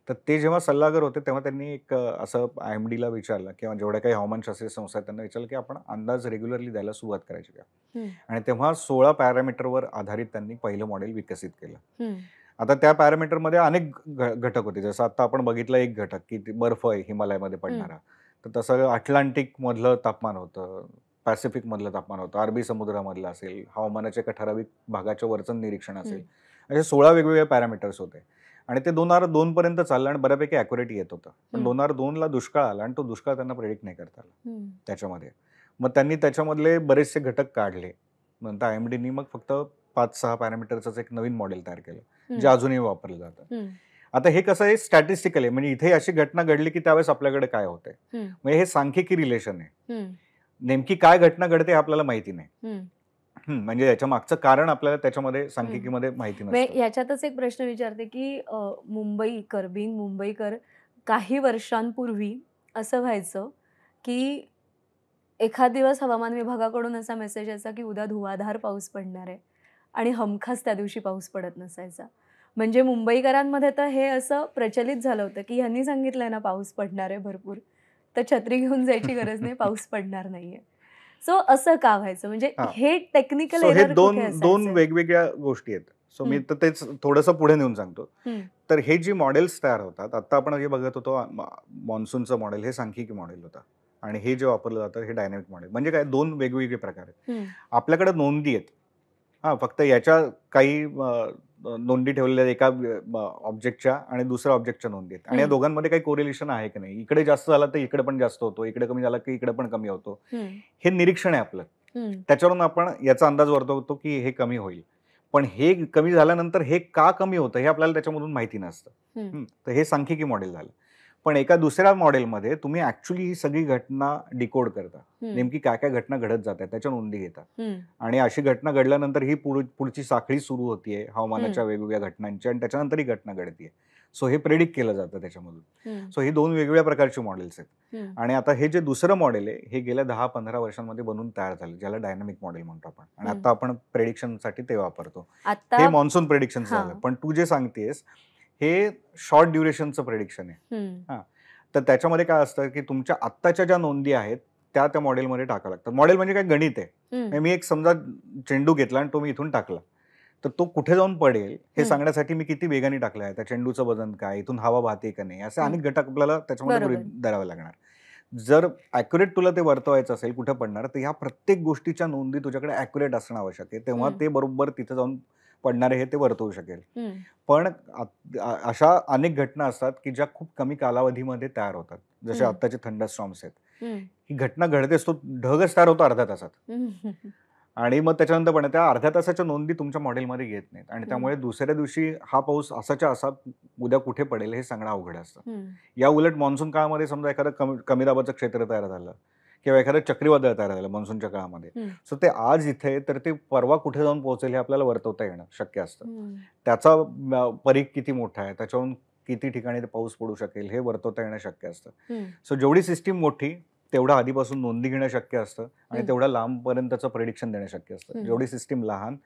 तर ते जेव्हा सल्लागार होते तेव्हा त्यांनी असं IMDला विचारलं किंवा जेवढ्या काही हवामानशास्त्रीय संस्था आहेत त्यांना विचारलं, की आपण अंदाज रेग्युलरली द्यायला सुरुवात करायची का? हं, आणि तेव्हा 16 पॅरामीटरवर आधारित त्यांनी पहिलं मॉडेल विकसित केलं. हं, आता त्या पॅरामीटरमध्ये अनेक घटक होते. जसं आता आपण बघितलं एक घटक, की बर्फ आहे हिमालयामध्ये हं, पडणारा. तर तसं अटलांटिकमधलं तापमान होतं, पॅसिफिकमधलं तापमान होतं, अरबी समुद्रामधलं असेल, हवामानाच्या एका ठराविक भागाच्या वरचं निरीक्षण हं, असेल. असे 16 वेगवेगळे पॅरामीटर्स होते. आणि ते 2002 पर्यंत चाललं आणि बऱ्यापैकी ॲक्युरेट येत होतं. पण हं, 2002ला दुष्काळ आला आणि तो दुष्काळ त्यांना प्रेडिक्ट नाही करता आला हं, त्याच्यामध्ये. मग त्यांनी त्याच्यामधले बरेचसे घटक काढले. नंतर IMDनी मग फक्त 5-6 पॅरामीटरचंच एक नवीन मॉडेल तयार केलं, जे हं, अजूनही वापरलं जातं. हं, आता हे कसं आहे स्टॅटिस्टिकल आहे. म्हणजे इथे अशी घटना घडली, की त्यावेळेस आपल्याकडे काय होतंय. हं, म्हणजे हे सांख्यिकी रिलेशन आहे. हं, नेमकी काय घटना घडते हे आपल्याला माहिती नाही. हं, म्हणजे याच्या मागचं कारण आपल्याला त्याच्यामध्ये हं. सांख्यिकीमध्ये माहिती म्हणजे नसतं. याच्यातच एक प्रश्न विचारते, की मुंबईकर, बिंग मुंबईकर काही वर्षांपूर्वी असं व्हायचं, की एखाद दिवस हवामान विभागाकडून असा मेसेज यायचा, की उद्या धुवाधार पाऊस पडणार आहे आणि हमखास त्या दिवशी पाऊस पडत नसायचा. म्हणजे मुंबईकरांमध्ये तर हे असं प्रचलित झालं होतं, की ह्यांनी सांगितलंय ना पाऊस पडणार आहे भरपूर, तर छत्री घेऊन जायची गरज नाही, पाऊस पडणार नाहीये. सो असं का व्हायचं? म्हणजे हां. हे टेक्निकल सो हे एरर कुठे 2 असायचे? वेगवेगळ्या गोष्टी आहेत. सो मी हं, तर तेच थोडंसं पुढे नेऊन सांगतो. हं, तर हे जी मॉडेल्स तयार होतात, आत्ता आपण जे बघत होतो मान्सूनचं मॉडेल हे सांख्यिकी मॉडेल होतं आणि हे जे वापरलं जातं हे डायनॅमिक मॉडेल. म्हणजे काय 2 वेगवेगळे प्रकार आहेत. हं, आपल्याकडे नोंदी आहेत. हां, फक्त याच्या काही नोंदी ठेवलेल्या आहेत एका ऑब्जेक्टच्या आणि दुसऱ्या ऑब्जेक्टच्या नोंदी आहेत आणि या हं, दोघांमध्ये काही कोरिलेशन आहे की नाही. इकडे जास्त झाला तर इकडे पण जास्त होतो, इकडे कमी झाला की इकडे पण कमी होतो. हं, हे निरीक्षण आहे आपलं. हं, त्याच्यावरून आपण याचा अंदाज वर्तवतो की हे कमी होईल. पण हे कमी झाल्यानंतर हे का कमी होतं हे आपल्याला त्याच्यामधून माहिती नसतं. हं, तर हे सांख्यिकी मॉडेल झालं. पण एका दुसऱ्या मॉडेलमध्ये तुम्ही ॲक्चुअली ही सगळी घटना डिकोड करता. हं, नेमकी काय-काय घटना घडत जात आहेत त्याच्या नोंदी घेता. हं, आणि अशी घटना घडल्यानंतर ही पुढची साखळी सुरू होतीये हं, हवामानाच्या वेगवेगळ्या घटनांची आणि त्याच्यानंतर ही घटना घडतीये. सो हे प्रेडिक्ट केलं जातं त्याच्यामधून. हं, सो ही 2 वेगवेगळ्या प्रकारची मॉडेल्स आहेत. हं, आणि आता हे जे दुसरं मॉडेल आहे, हे गेल्या 10-15 वर्षांमध्ये बनून तयार झालं, ज्याला डायनॅमिक मॉडेल म्हणतो आपण. आणि हं. आता आपण प्रेडिक्शनसाठी ते वापरतो. आता हे मॉन्सून प्रेडिक्शनचं झालं. हां. पण तू जे सांगतेस, हे शॉर्ट ड्युरेशनचं प्रेडिक्शन आहे. हं, हां. तर त्याच्यामध्ये काय असतं, की तुमच्या आत्ताच्या ज्या नोंदी आहेत, त्या त्या मॉडेलमध्ये टाकावं लागतं. मॉडेल म्हणजे काय, गणित आहे. म्हणजे मी एक समजा चेंडू घेतला आणि तो मी इथून टाकला, तर तो कुठे जाऊन पडेल हे हं. सांगण्यासाठी मी किती वेगाने टाकलाय, त्या चेंडूचं वजन काय, इथून हवा वाहते का नाही, असे हं. अनेक घटक आपल्याला त्याच्यामध्ये बरोबर. गृहीत धरावे लागणार. जर ॲक्युरेट तुला ते वर्तवायचं असेल कुठे पडणार, तर ह्या प्रत्येक गोष्टीच्या नोंदी तुझ्याकडे ॲक्युरेट असणं आवश्यक आहे. तेव्हा हं. ते बरोबर तिथे जाऊन पडणार आहे हे ते वर्तवू शकेल. हं. पण अशा अनेक घटना असतात की ज्या खूप कमी कालावधीमध्ये तयार होतात. जसे हं. आत्ताचे थंडरस्टॉर्म्स आहेत. हं. ही घटना घडतेच, तो ढगच तयार होतो अर्ध्या तासात. हं. हं. आणि मग त्याच्यानंतर पण त्या अर्ध्या तासाच्या नोंदी तुमच्या मॉडेलमध्ये घेत नाहीत आणि हं. त्यामुळे दुसऱ्या दिवशी हा पाऊस असाच्या असा उद्या कुठे पडेल हे सांगणं अवघड असतं. हं. या उलट मान्सून काळामध्ये समजा एखादं कमी दाबाचं क्षेत्र तयार झालं किंवा एखादं चक्रीवादळ तयार झालं मान्सूनच्या काळामध्ये. हं. सो ते आज इथे आहे, तर ते परवा कुठे जाऊन पोहोचेल हे आपल्याला वर्तवता येणं शक्य असतं. हं. त्याचा परीघ किती मोठा आहे, त्याच्याहून किती ठिकाणी ते पाऊस पडू शकेल हे वर्तवता येणं शक्य असतं. हं. सो जेवढी सिस्टीम मोठी तेवढं आधीपासून नोंदी घेणं शक्य असतं आणि हं. तेवढ्या लांबपर्यंतचं प्रेडिक्शन देणं शक्य असतं. हं. जेवढी सिस्टीम लहान,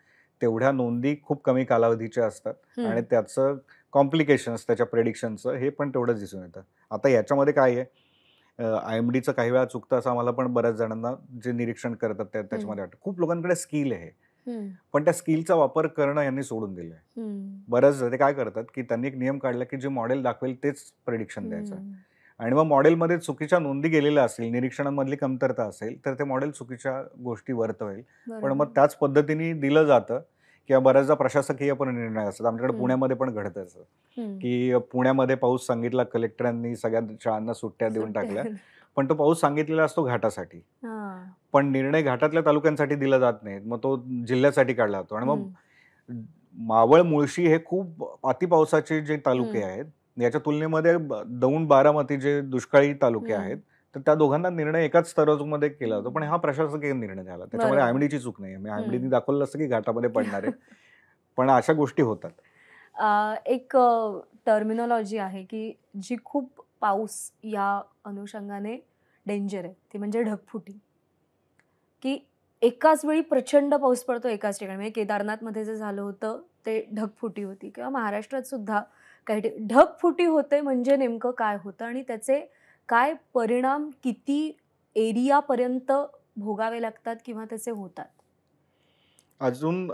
तेवढ्या नोंदी खूप कमी कालावधीच्या असतात आणि हं. त्याचं कॉम्प्लिकेशन्स त्याच्या प्रेडिक्शनचं हे पण तेवढंच दिसून येतं. आता याच्यामध्ये काय आहे, IMDचं काही वेळा चुकतं असं आम्हाला पण बऱ्याच जणांना जे निरीक्षण करतात हं. त्याच्यामध्ये वाटतं. खूप लोकांकडे स्किल आहे, हं. पण त्या स्किलचा वापर करणं यांनी सोडून दिलंय. हं. बऱ्याचदा ते काय करतात, की त्यांनी एक नियम काढला, की जे मॉडेल दाखवेल तेच प्रेडिक्शन द्यायचं. हं. आणि मग मॉडेलमध्ये चुकीच्या नोंदी गेलेल्या असतील, निरीक्षणांमधली कमतरता असेल, तर ते मॉडेल चुकीच्या गोष्टी वर्तवेल. पण बरोबर. मग त्याच पद्धतीने दिलं जातं किंवा बऱ्याचदा प्रशासकीय पण निर्णय असतात. आमच्याकडे हं. पुण्यामध्ये पण घडतं असं, हं. की पुण्यामध्ये पाऊस सांगितला, कलेक्टरांनी सगळ्या शाळांना सुट्ट्या देऊन टाकल्या. सुट्ट्या. पण तो पाऊस सांगितलेला असतो घाटासाठी. हां. पण निर्णय घाटातल्या तालुक्यांसाठी दिला जात नाही. मग तो जिल्ह्यासाठी काढला जातो आणि मग हं. मावळ, मुळशी हे खूप अतिपावसाचे जे तालुके हं. आहेत, याच्या तुलनेमध्ये दौंड, बारामती जे दुष्काळी तालुके आहेत, हं. तर त्या दोघांना निर्णय एकाच स्तरामध्ये केला जातो. पण हं. हा प्रशासकीय निर्णय झाला. त्याच्यामध्ये बरोबर. IMDची चूक नाहीये. मी हं. IMDनी दाखवलं असतं की घाटामध्ये पडणार आहे. पण अशा गोष्टी होतात. एक टर्मिनॉलॉजी आहे, की जी खूप पाऊस या अनुषंगाने डेंजर आहे. ती म्हणजे ढगफुटी. की एकाच वेळी प्रचंड पाऊस पडतो एकाच ठिकाणी. म्हणजे केदारनाथमध्ये जे झालं होतं, ते ढगफुटी होती किंवा महाराष्ट्रात सुद्धा काही ढगफुटी होते म्हणजे नेमकं काय होतं आणि त्याचे काय परिणाम किती एरियापर्यंत भोगावे लागतात किंवा त्याचे होतात? अजून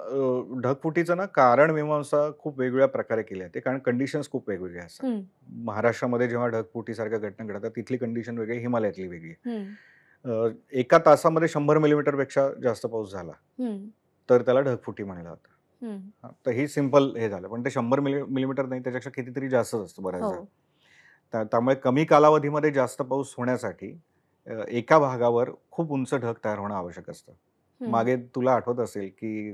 ढगफुटीचं ना कारण मीमांसा खूप वेगवेगळ्या प्रकारे केली जाते. कारण कंडिशन्स खूप वेगवेगळ्या असतात. हं. महाराष्ट्रामध्ये जेव्हा ढगफुटीसारख्या घटना घडतात, तिथली कंडिशन वेगळी, हिमालयातली वेगळी. हं. एका तासामध्ये 100 मिलीमीटरपेक्षा जास्त पाऊस झाला, हं. तर त्याला ढगफुटी म्हणलं जातं. हं. हां, तर ही सिंपल हे झालं. पण ते 100 मिलीमीटर नाही, त्याच्यापेक्षा कितीतरी जास्तच असतं हो. बऱ्याचदा. त्यामुळे कमी कालावधीमध्ये जास्त पाऊस होण्यासाठी एका भागावर खूप उंच ढग तयार होणं आवश्यक असतं. हं. मागे तुला आठवत असेल, की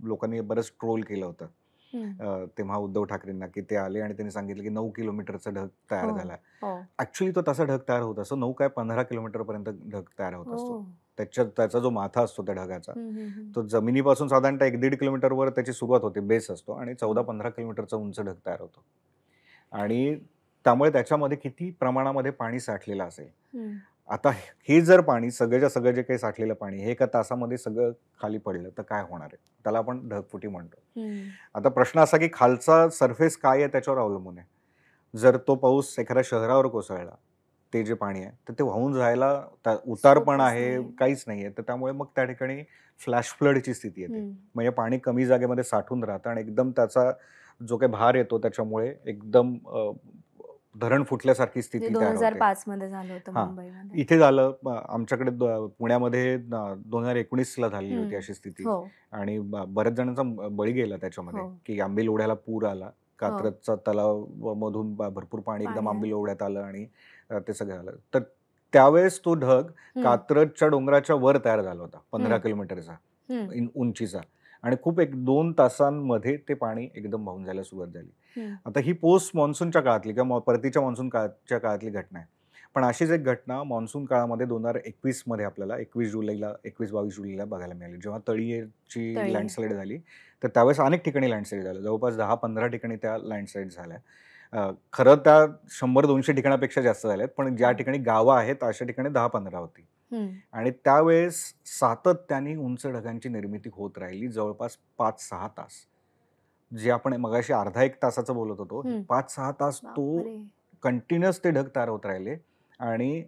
लोकांनी बरंच ट्रोल केलं होतं. हं. तेव्हा उद्धव ठाकरेंना, की ते आले आणि त्यांनी सांगितलं, की 9 किलोमीटरचा ढग तयार हो. झाला. हो. ॲक्चुअली तो तसा ढग तयार होत असतो. 9 काय 15 किलोमीटरपर्यंत ढग तयार होत असतो. ओह! त्याचा जो माथा असतो त्या ढगाचा, हं, हं, हं. तो जमिनीपासून साधारणतः 1-1.5 किलोमीटरवर त्याची सुरुवात होते, बेस असतो आणि हं. 14-15 किलोमीटरचा उंच ढग तयार होतो. आणि त्यामुळे त्याच्यामध्ये किती प्रमाणामध्ये पाणी साठलेलं असेल. हं. आता हे जर पाणी सगळंच्या सगळं जे काही साठलेलं पाणी हे एका तासामध्ये सगळं खाली पडलं तर काय होणार आहे? त्याला आपण ढगफुटी म्हणतो. हं. आता प्रश्न असा की खालचा सरफेस काय आहे त्याच्यावर अवलंबून आहे. जर तो पाऊस एखाद्या शहरावर कोसळला, ते जे पाणी आहे, तर ते वाहून जायला उतार पण सोपंच आहे, नाहीये. काहीच नाहीये. तर त्यामुळे मग त्या ठिकाणी फ्लॅश फ्लडची स्थिती येते. हं. म्हणजे पाणी कमी जागेमध्ये साठून राहतं आणि एकदम त्याचा जो काही भार येतो त्याच्यामुळे एकदम धरण फुटल्यासारखी जे स्थिती तयार होते. 2005 मध्ये झालं होतं हां. मुंबईमध्ये. इथे झालं आमच्याकडे पुण्यामध्ये 2019ला झालेली होती हं. अशी स्थिती हो, आणि बऱ्याच जणांचा बळी गेला त्याच्यामध्ये, हो. की आंबील ओढ्याला पूर आला. हो. कात्रजचा तलाव मधून भरपूर पाणी एकदम पाणी आंबील आलं. ओढ्यात आलं आणि ते सगळं झालं. तर त्यावेळेस तो ढग हं. कात्रजच्या डोंगराच्या वर तयार झाला होता 15 हं. किलोमीटरचा हं. उंचीचा आणि खूप एक 2 तासांमध्ये ते पाणी एकदम वाहून जायला सुरुवात झाली. हं. आता ही पोस्ट मान्सूनच्या काळातली किंवा परतीच्या मान्सून काळाच्या काळातली घटना आहे. पण अशीच एक घटना मान्सून काळामध्ये 2021 मध्ये आपल्याला 21-22 जुलैला बघायला मिळाली. जेव्हा तळीची तळी. लँडस्लाईड झाली, तर त्यावेळेस अनेक ठिकाणी लँडस्लाईड झालं. जवळपास 10-15 ठिकाणी त्या लँडस्लाईड झाल्या. खरं त्या 100-200 ठिकाणापेक्षा जास्त झाल्यात. पण ज्या हां. ठिकाणी गावं आहेत, अशा ठिकाणी 10-15 होती. हं. आणि त्यावेळेस सातत्याने उंच ढगांची निर्मिती होत राहिली जवळपास 5-6 तास. जे आपण मगाशी अर्धा 1 तासाचं बोलत होतो, हं. 5-6 तास तो बापरे! कंटिन्युअस ते ढग तयार होत राहिले आणि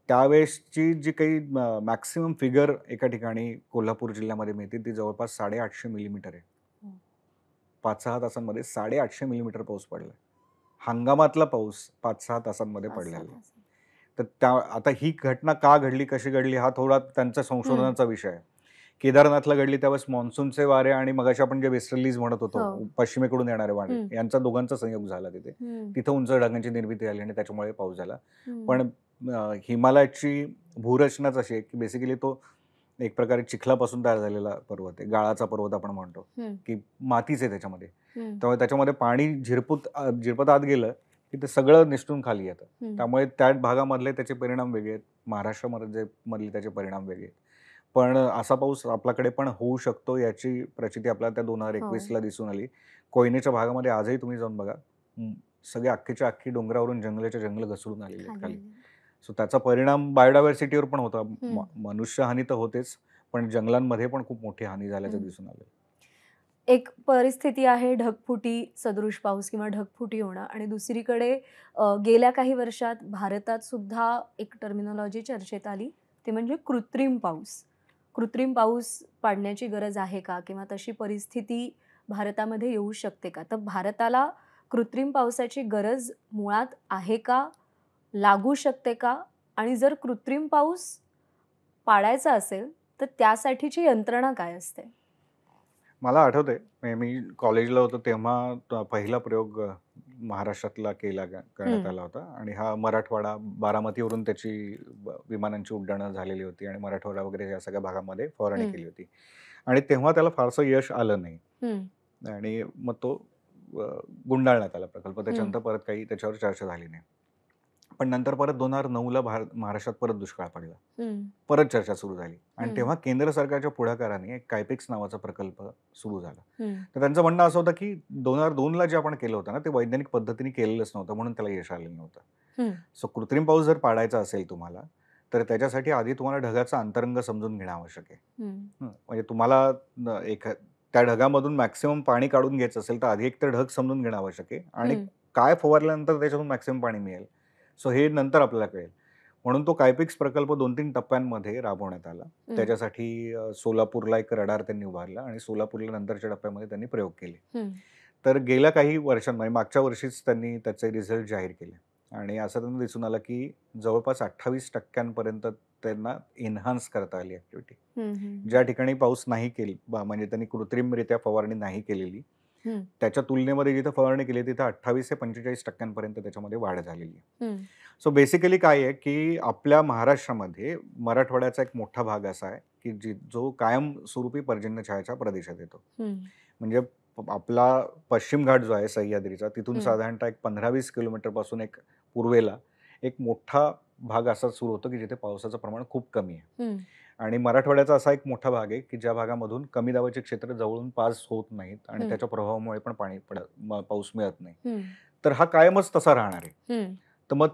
त्यावेळेसची जी काही मॅक्सिमम फिगर एका ठिकाणी कोल्हापूर जिल्ह्यामध्ये मिळते ती जवळपास 850 मिलीमीटर आहे. हं. 5-6 तासांमध्ये 850 मिलीमीटर पाऊस पडला. हंगामातला पाऊस 5-6 तासांमध्ये 5-6 पडलेला आहे. तास. तर त्या आता ही घटना का घडली, कशी घडली हा थोडा त्यांचा हं. संशोधनाचा विषय आहे. केदारनाथला घडली त्यावेळेस मान्सूनचे वारे आणि मगाशी आपण जे वेस्टर्लीज म्हणत होतो, हो. पश्चिमेकडून येणारे वारे, हं. यांचा दोघांचा संयोग झाला तिथे. हं. तिथं उंच ढगांची निर्मिती झाली आणि त्याच्यामुळे पाऊस झाला. हं. पण हिमालयाची भूरचनाच अशी आहे की बेसिकली तो एक प्रकारे चिखलापासून तयार झालेला पर्वत आहे. गाळाचा पर्वत आपण म्हणतो, हं. की मातीच आहे त्याच्यामध्ये. हं. त्यामुळे त्याच्यामध्ये पाणी झिरपत आत गेलं की ते सगळं निसटून खाली येतं. हं. त्यामुळे त्या भागामधले त्याचे परिणाम वेगळे आहेत. महाराष्ट्रामध्ये मधले त्याचे परिणाम वेगळे आहेत. पण असा पाऊस आपल्याकडे पण होऊ शकतो याची प्रचिती आपल्याला त्या 2021ला हो. दिसून आली. कोयनेच्या भागामध्ये आजही तुम्ही जाऊन बघा. सगळे अख्खीच्या अख्खी डोंगरावरून जंगलाच्या जंगल घसरून आलेली आहेत खाली. खाली. सो त्याचा परिणाम बायोडायव्हर्सिटीवर पण होता. हं. मनुष्यहानी तर होतेच, पण जंगलांमध्ये पण खूप मोठी हानी झाल्याचं हं. दिसून आलं. एक परिस्थिती आहे ढगफुटी सदृश पाऊस किंवा ढगफुटी होणं आणि दुसरीकडे गेल्या काही वर्षात भारतात सुद्धा एक टर्मिनॉलॉजी चर्चेत आली, ते म्हणजे कृत्रिम पाऊस. कृत्रिम पाऊस पाडण्याची गरज आहे का? किंवा तशी परिस्थिती भारतामध्ये येऊ शकते का? तर भारताला कृत्रिम पावसाची गरज मुळात आहे का? लागू शकते का? आणि जर कृत्रिम पाऊस पाडायचा असेल, तर त्यासाठीची यंत्रणा काय असते? मला आठवतंय, मी कॉलेजला होतो तेव्हा पहिला प्रयोग महाराष्ट्रातला करण्यात हं. आला होता आणि हा मराठवाडा, बारामतीवरून त्याची विमानांची उड्डाणं झालेली होती आणि मराठवाडा वगैरे या सगळ्या भागामध्ये फवारणी हं. केली होती. आणि तेव्हा त्याला फारसं यश आलं नाही हं. आणि मग तो अ, गुंडाळण्यात आला प्रकल्प. हं. त्याच्यानंतर परत काही त्याच्यावर चर्चा झाली नाही. पण नंतर परत 2009ला महाराष्ट्रात परत दुष्काळ पडला. हं. परत चर्चा सुरू झाली आणि हं. तेव्हा केंद्र सरकारच्या पुढाकाराने एक कायपेक्स नावाचा प्रकल्प सुरू झाला. हं. तर त्यांचं म्हणणं असं होतं की 2002ला जे आपण केलं होतं ना, ते वैज्ञानिक पद्धतीने केलेलंच नव्हतं म्हणून त्याला यश आलेलं नव्हतं. हं. सो कृत्रिम पाऊस जर पाडायचा असेल तुम्हाला, तर त्याच्यासाठी आधी तुम्हाला ढगाचा अंतरंग समजून घेणं आवश्यक आहे. हं. म्हणजे तुम्हाला त्या ढगामधून मॅक्सिमम पाणी काढून घ्यायचं असेल, तर आधी एक तर ढग समजून घेणं आवश्यक आहे आणि हं. काय फवारल्यानंतर त्याच्यातून मॅक्सिमम पाणी मिळेल. सो हे नंतर आपल्याला कळेल. म्हणून तो कायपेक्स प्रकल्प 2-3 टप्प्यांमध्ये राबवण्यात आला. हं. त्याच्यासाठी सोलापूरला एक रडार त्यांनी उभारला आणि सोलापूरला नंतरच्या टप्प्यामध्ये त्यांनी प्रयोग केले. हं. तर गेल्या काही वर्षांमध्ये मागच्या वर्षीच त्यांनी त्याचे रिझल्ट जाहीर केले आणि असं त्यांना दिसून आलं की जवळपास 28% त्यांना एन्हान्स करता आली ॲक्टिव्हिटी. हं. हं. ज्या ठिकाणी पाऊस नाही केली म्हणजे त्यांनी कृत्रिमरित्या फवारणी नाही केलेली, हं. त्याच्या तुलनेमध्ये जिथं फवारणी केली तिथं 28 ते 45% त्याच्यामध्ये वाढ झालेली आहे. हं. सो बेसिकली काय आहे, की आपल्या महाराष्ट्रामध्ये मराठवाड्याचा एक मोठा भाग असा आहे, की जो कायमस्वरूपी पर्जन्यछायाच्या प्रदेशात येतो. हं. म्हणजे आपला पश्चिम घाट जो आहे सह्याद्रीचा, तिथून हं. साधारणतः एक 15-20 किलोमीटरपासून एक पूर्वेला एक मोठा भाग असा सुरू होतो, की जिथे पावसाचं प्रमाण खूप कमी आहे. हं. आणि मराठवाड्याचा असा एक मोठा भाग आहे, की ज्या भागामधून कमी दाबाचे क्षेत्र जवळून पास होत नाहीत आणि हं. त्याच्या प्रभावामुळे पण पाऊस मिळत नाही. हं. तर हा कायमच तसा राहणार आहे. हं. तर मग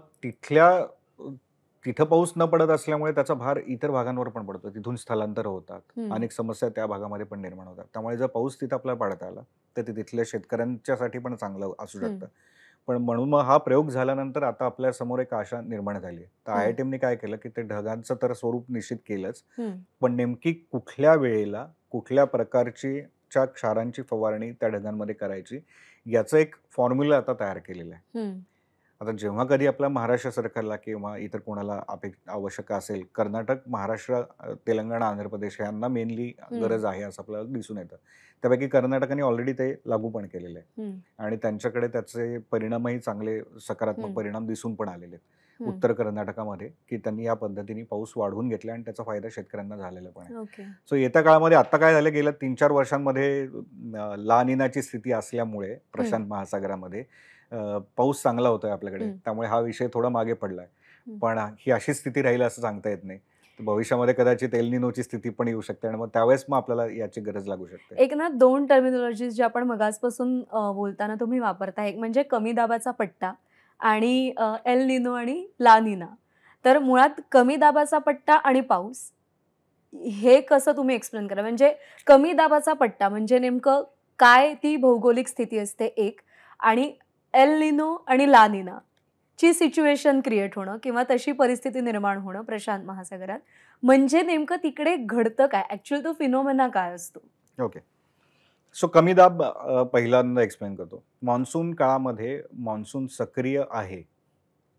तिथं पाऊस न पडत असल्यामुळे त्याचा भार इतर भागांवर पण पडतो. तिथून स्थलांतर होतात. हं. अनेक समस्या त्या भागामध्ये पण निर्माण होतात. त्यामुळे जर पाऊस तिथं आपल्याला पाडता आला, तर ते तिथल्या शेतकऱ्यांच्यासाठी पण चांगलं असू हं. शकतं. पण म्हणून मग हा प्रयोग झाल्यानंतर आता आपल्यासमोर एक आशा निर्माण झाली आहे. तर हं. IITने काय केलं, की ते ढगांचं तर स्वरूप निश्चित केलंच, हं. पण नेमकी कुठल्या वेळेला, कुठल्या प्रकारच्या क्षारांची फवारणी त्या ढगांमध्ये करायची, याचं एक फॉर्म्युला आता तयार केलेलं आहे. हं. आता जेव्हा कधी आपल्या महाराष्ट्र सरकारला किंवा इतर कोणाला आवश्यक असेल, कर्नाटक, महाराष्ट्र, तेलंगणा, आंध्र प्रदेश यांना मेनली हं. गरज आहे असं आपल्याला दिसून येतं. त्यापैकी कर्नाटकाने ऑलरेडी ते लागू पण केलेलं आहे हं. आणि त्यांच्याकडे त्याचे परिणामही चांगले सकारात्मक हं. परिणाम दिसून पण आलेले आहेत. हं. उत्तर कर्नाटकामध्ये की त्यांनी या पद्धतीने पाऊस वाढवून घेतला आणि त्याचा फायदा शेतकऱ्यांना झालेला पण आहे. ओके. सो येत्या काळामध्ये आता काय झालं, गेल्या 3-4 वर्षांमध्ये ला निनाची स्थिती असल्यामुळे हं. प्रशांत महासागरामध्ये पाऊस चांगला होतोय आपल्याकडे. हं. त्यामुळे हा विषय थोडा मागे पडलाय. हं. पण ही अशी स्थिती राहील असं सांगता येत नाही. तर भविष्यामध्ये कदाचित एल निनोची स्थिती पण येऊ शकते आणि मग त्यावेळेस मग आपल्याला याची गरज लागू शकते. एक ना 2 टर्मिनॉलॉजीज जे आपण मगाचपासून बोलताना तुम्ही वापरताय. एक म्हणजे कमी दाबाचा पट्टा आणि एल निनो आणि ला निना. तर मुळात कमी दाबाचा पट्टा आणि पाऊस हे कसं तुम्ही एक्सप्लेन करा? म्हणजे कमी दाबाचा पट्टा म्हणजे नेमकं काय ती भौगोलिक स्थिती असते एक आणि एल निनो आणि ला निना ची सिच्युएशन क्रिएट होणं किंवा तशी परिस्थिती निर्माण होणं प्रशांत महासागरात, म्हणजे नेमकं तिकडे घडतं काय? ॲक्चुअली तो फिनॉमेना काय असतो? ओके. सो कमी दाब पहिल्यांदा एक्सप्लेन करतो. मान्सून काळामध्ये मान्सून सक्रिय आहे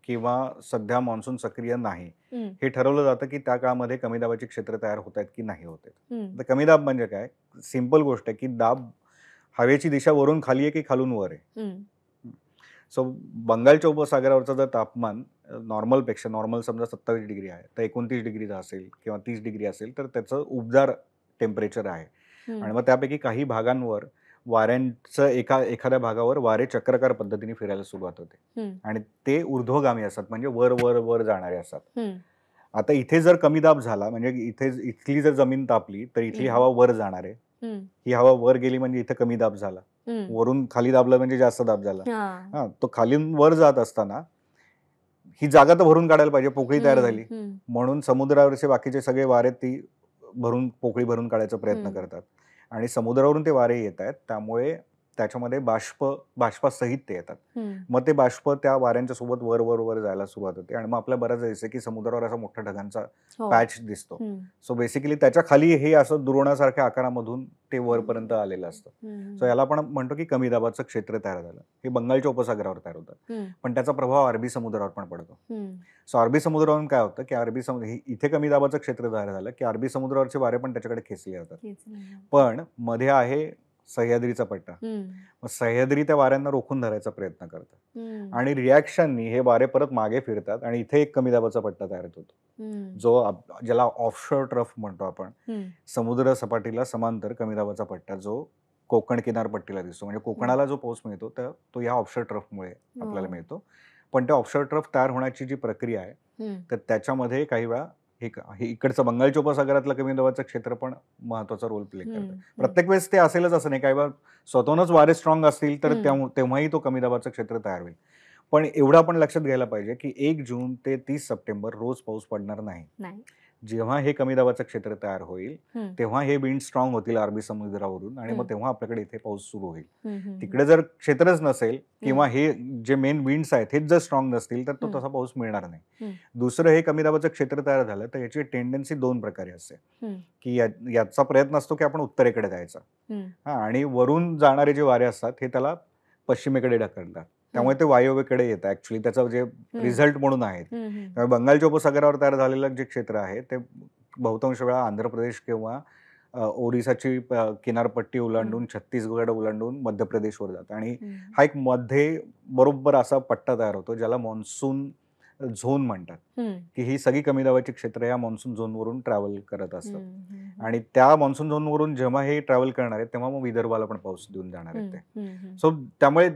किंवा सध्या मान्सून सक्रिय नाही, हं, हे ठरवलं जातं की त्या काळामध्ये कमी दाबाची क्षेत्र तयार होत आहेत की नाही होत आहेत. हं, तर कमी दाब म्हणजे काय? सिंपल गोष्ट आहे की दाब हवेची दिशा वरून खाली आहे की खालून वर आहे. हं, सो बंगालच्या उपसागरावरचं जर तापमान नॉर्मलपेक्षा नॉर्मल समजा 27 डिग्री आहे, तर 29 डिग्री असेल किंवा 30 डिग्री असेल, तर त्याचं उबदार टेम्परेचर आहे. हं, आणि मग त्यापैकी काही भागांवर वाऱ्यांचं एखाद्या भागावर वारे चक्राकार पद्धतीने फिरायला सुरुवात होते हं, आणि ते ऊर्ध्वगामी असतात, म्हणजे वर वर वर जाणारे असतात. हं, आता इथे जर कमी दाब झाला म्हणजे इथली जर जमीन तापली तर इथली हं, हवा वर जाणार आहे. हं, ही हवा वर गेली म्हणजे इथे कमी दाब झाला. हं. वरून खाली दाबलं म्हणजे जास्त दाब झाला. हां. हा, तो खालीन वर जात असताना ही जागा तर भरून काढायला पाहिजे, पोकळी तयार हं, झाली. हं, म्हणून समुद्रावरचे बाकीचे सगळे वारे ती पोकळी भरून काढायचा प्रयत्न हं, करतात आणि समुद्रावरून ते वारे येत आहेत, त्यामुळे त्याच्यामध्ये बाष्पासहित ते येतात. हं. मग ते बाष्प त्या वाऱ्यांच्या सोबत वर वर वर जायला सुरुवात होते आणि मग आपल्या बऱ्याच दिसते की समुद्रावर असा मोठा ढगांचा हो. पॅच दिसतो. हं, सो बेसिकली त्याच्या खाली हे असं दुरोणासारख्या आकारामधून ते वरपर्यंत आलेलं असतं. हं, सो याला आपण म्हणतो की कमी दाबाचं क्षेत्र तयार झालं. हे बंगालच्या उपसागरावर तयार होतं, हं, पण त्याचा प्रभाव अरबी समुद्रावर पण पडतो. हं. सो अरबी समुद्रावरून काय होतं की इथे कमी दाबाचं क्षेत्र तयार झालं की अरबी समुद्रावरचे वारे पण त्याच्याकडे खेचले जातात. तेच नाही. पण मध्ये आहे सह्याद्रीचा पट्टा. हं, मग सह्याद्री त्या वाऱ्यांना रोखून धरायचा प्रयत्न करतात हं, आणि रिॲक्शननी हे वारे परत मागे फिरतात आणि इथे एक कमी दाबाचा पट्टा तयार होतो, हं, ज्याला ऑफशोर ट्रफ म्हणतो आपण. हं, समुद्र सपाटीला समांतर कमी दाबाचा पट्टा जो कोकण किनारपट्टीला दिसतो, म्हणजे हं. कोकणाला जो पाऊस मिळतो तो या ऑफशोर ट्रफमुळे आपल्याला हो. मिळतो. पण त्या ऑफशोर ट्रफ तयार होण्याची जी प्रक्रिया आहे, हं, तर त्याच्यामध्ये काही वेळा हे इकडचं बंगालच्या उपसागरातलं कमी दाबाचं क्षेत्र पण महत्वाचा रोल प्ले हं, करतं. हं, प्रत्येक वेळेस ते असेलच असं नाही. काही वेळा स्वतःहूनच वारे स्ट्रॉंग असतील तर हं. तेव्हाही तो कमी दाबाचं क्षेत्र तयार होईल. पण एवढं आपण लक्षात घ्यायला पाहिजे की 1 जून ते 30 सप्टेंबर रोज पाऊस पडणार नाही. नाही. जेव्हा हे कमी दाबाचं क्षेत्र तयार होईल, हं, तेव्हा हे विंड स्ट्रॉंग होतील अरबी समुद्रावरून आणि मग हं, तेव्हा आपल्याकडे इथे पाऊस सुरू होईल. हं, हं, हं, तिकडे जर क्षेत्रच नसेल हं, किंवा हे जे मेन विंड्स आहेत हेच जर स्ट्रॉंग नसतील, तर तो हं, तसा पाऊस मिळणार नाही. हं, दुसरं, हे कमी दाबाचं क्षेत्र तयार झालं तर याची टेंडन्सी 2 प्रकारे असते, हं, की याचा प्रयत्न असतो की आपण उत्तरेकडे जायचा. हं, आणि वरून जाणारे जे वारे असतात हे त्याला पश्चिमेकडे ढकलतात. हं, त्यामुळे ते वायव्येकडे येतं. ॲक्चुअली त्याचं जे हं, रिझल्ट म्हणून आहेत. हं, हं, त्यामुळे बंगालच्या उपसागरावर तयार झालेलं जे क्षेत्र आहे ते बहुतांश वेळा आंध्र प्रदेश किंवा ओरिसाची किनारपट्टी हं, ओलांडून, छत्तीसगड ओलांडून मध्य प्रदेशवर जातं आणि हं, हा एक मध्ये बरोबर असा पट्टा तयार होतो, ज्याला मान्सून झोन म्हणतात, हं, की ही सगळी कमी दाबाची क्षेत्र या मान्सून झोनवरून ट्रॅव्हल करत असतात. हं, हं, आणि त्या मान्सून झोनवरून जेव्हा हे ट्रॅव्हल करणार आहेत, तेव्हा मग विदर्भाला पण पाऊस देऊन जाणार आहेत हं, ते. हं, हं, सो त्यामुळे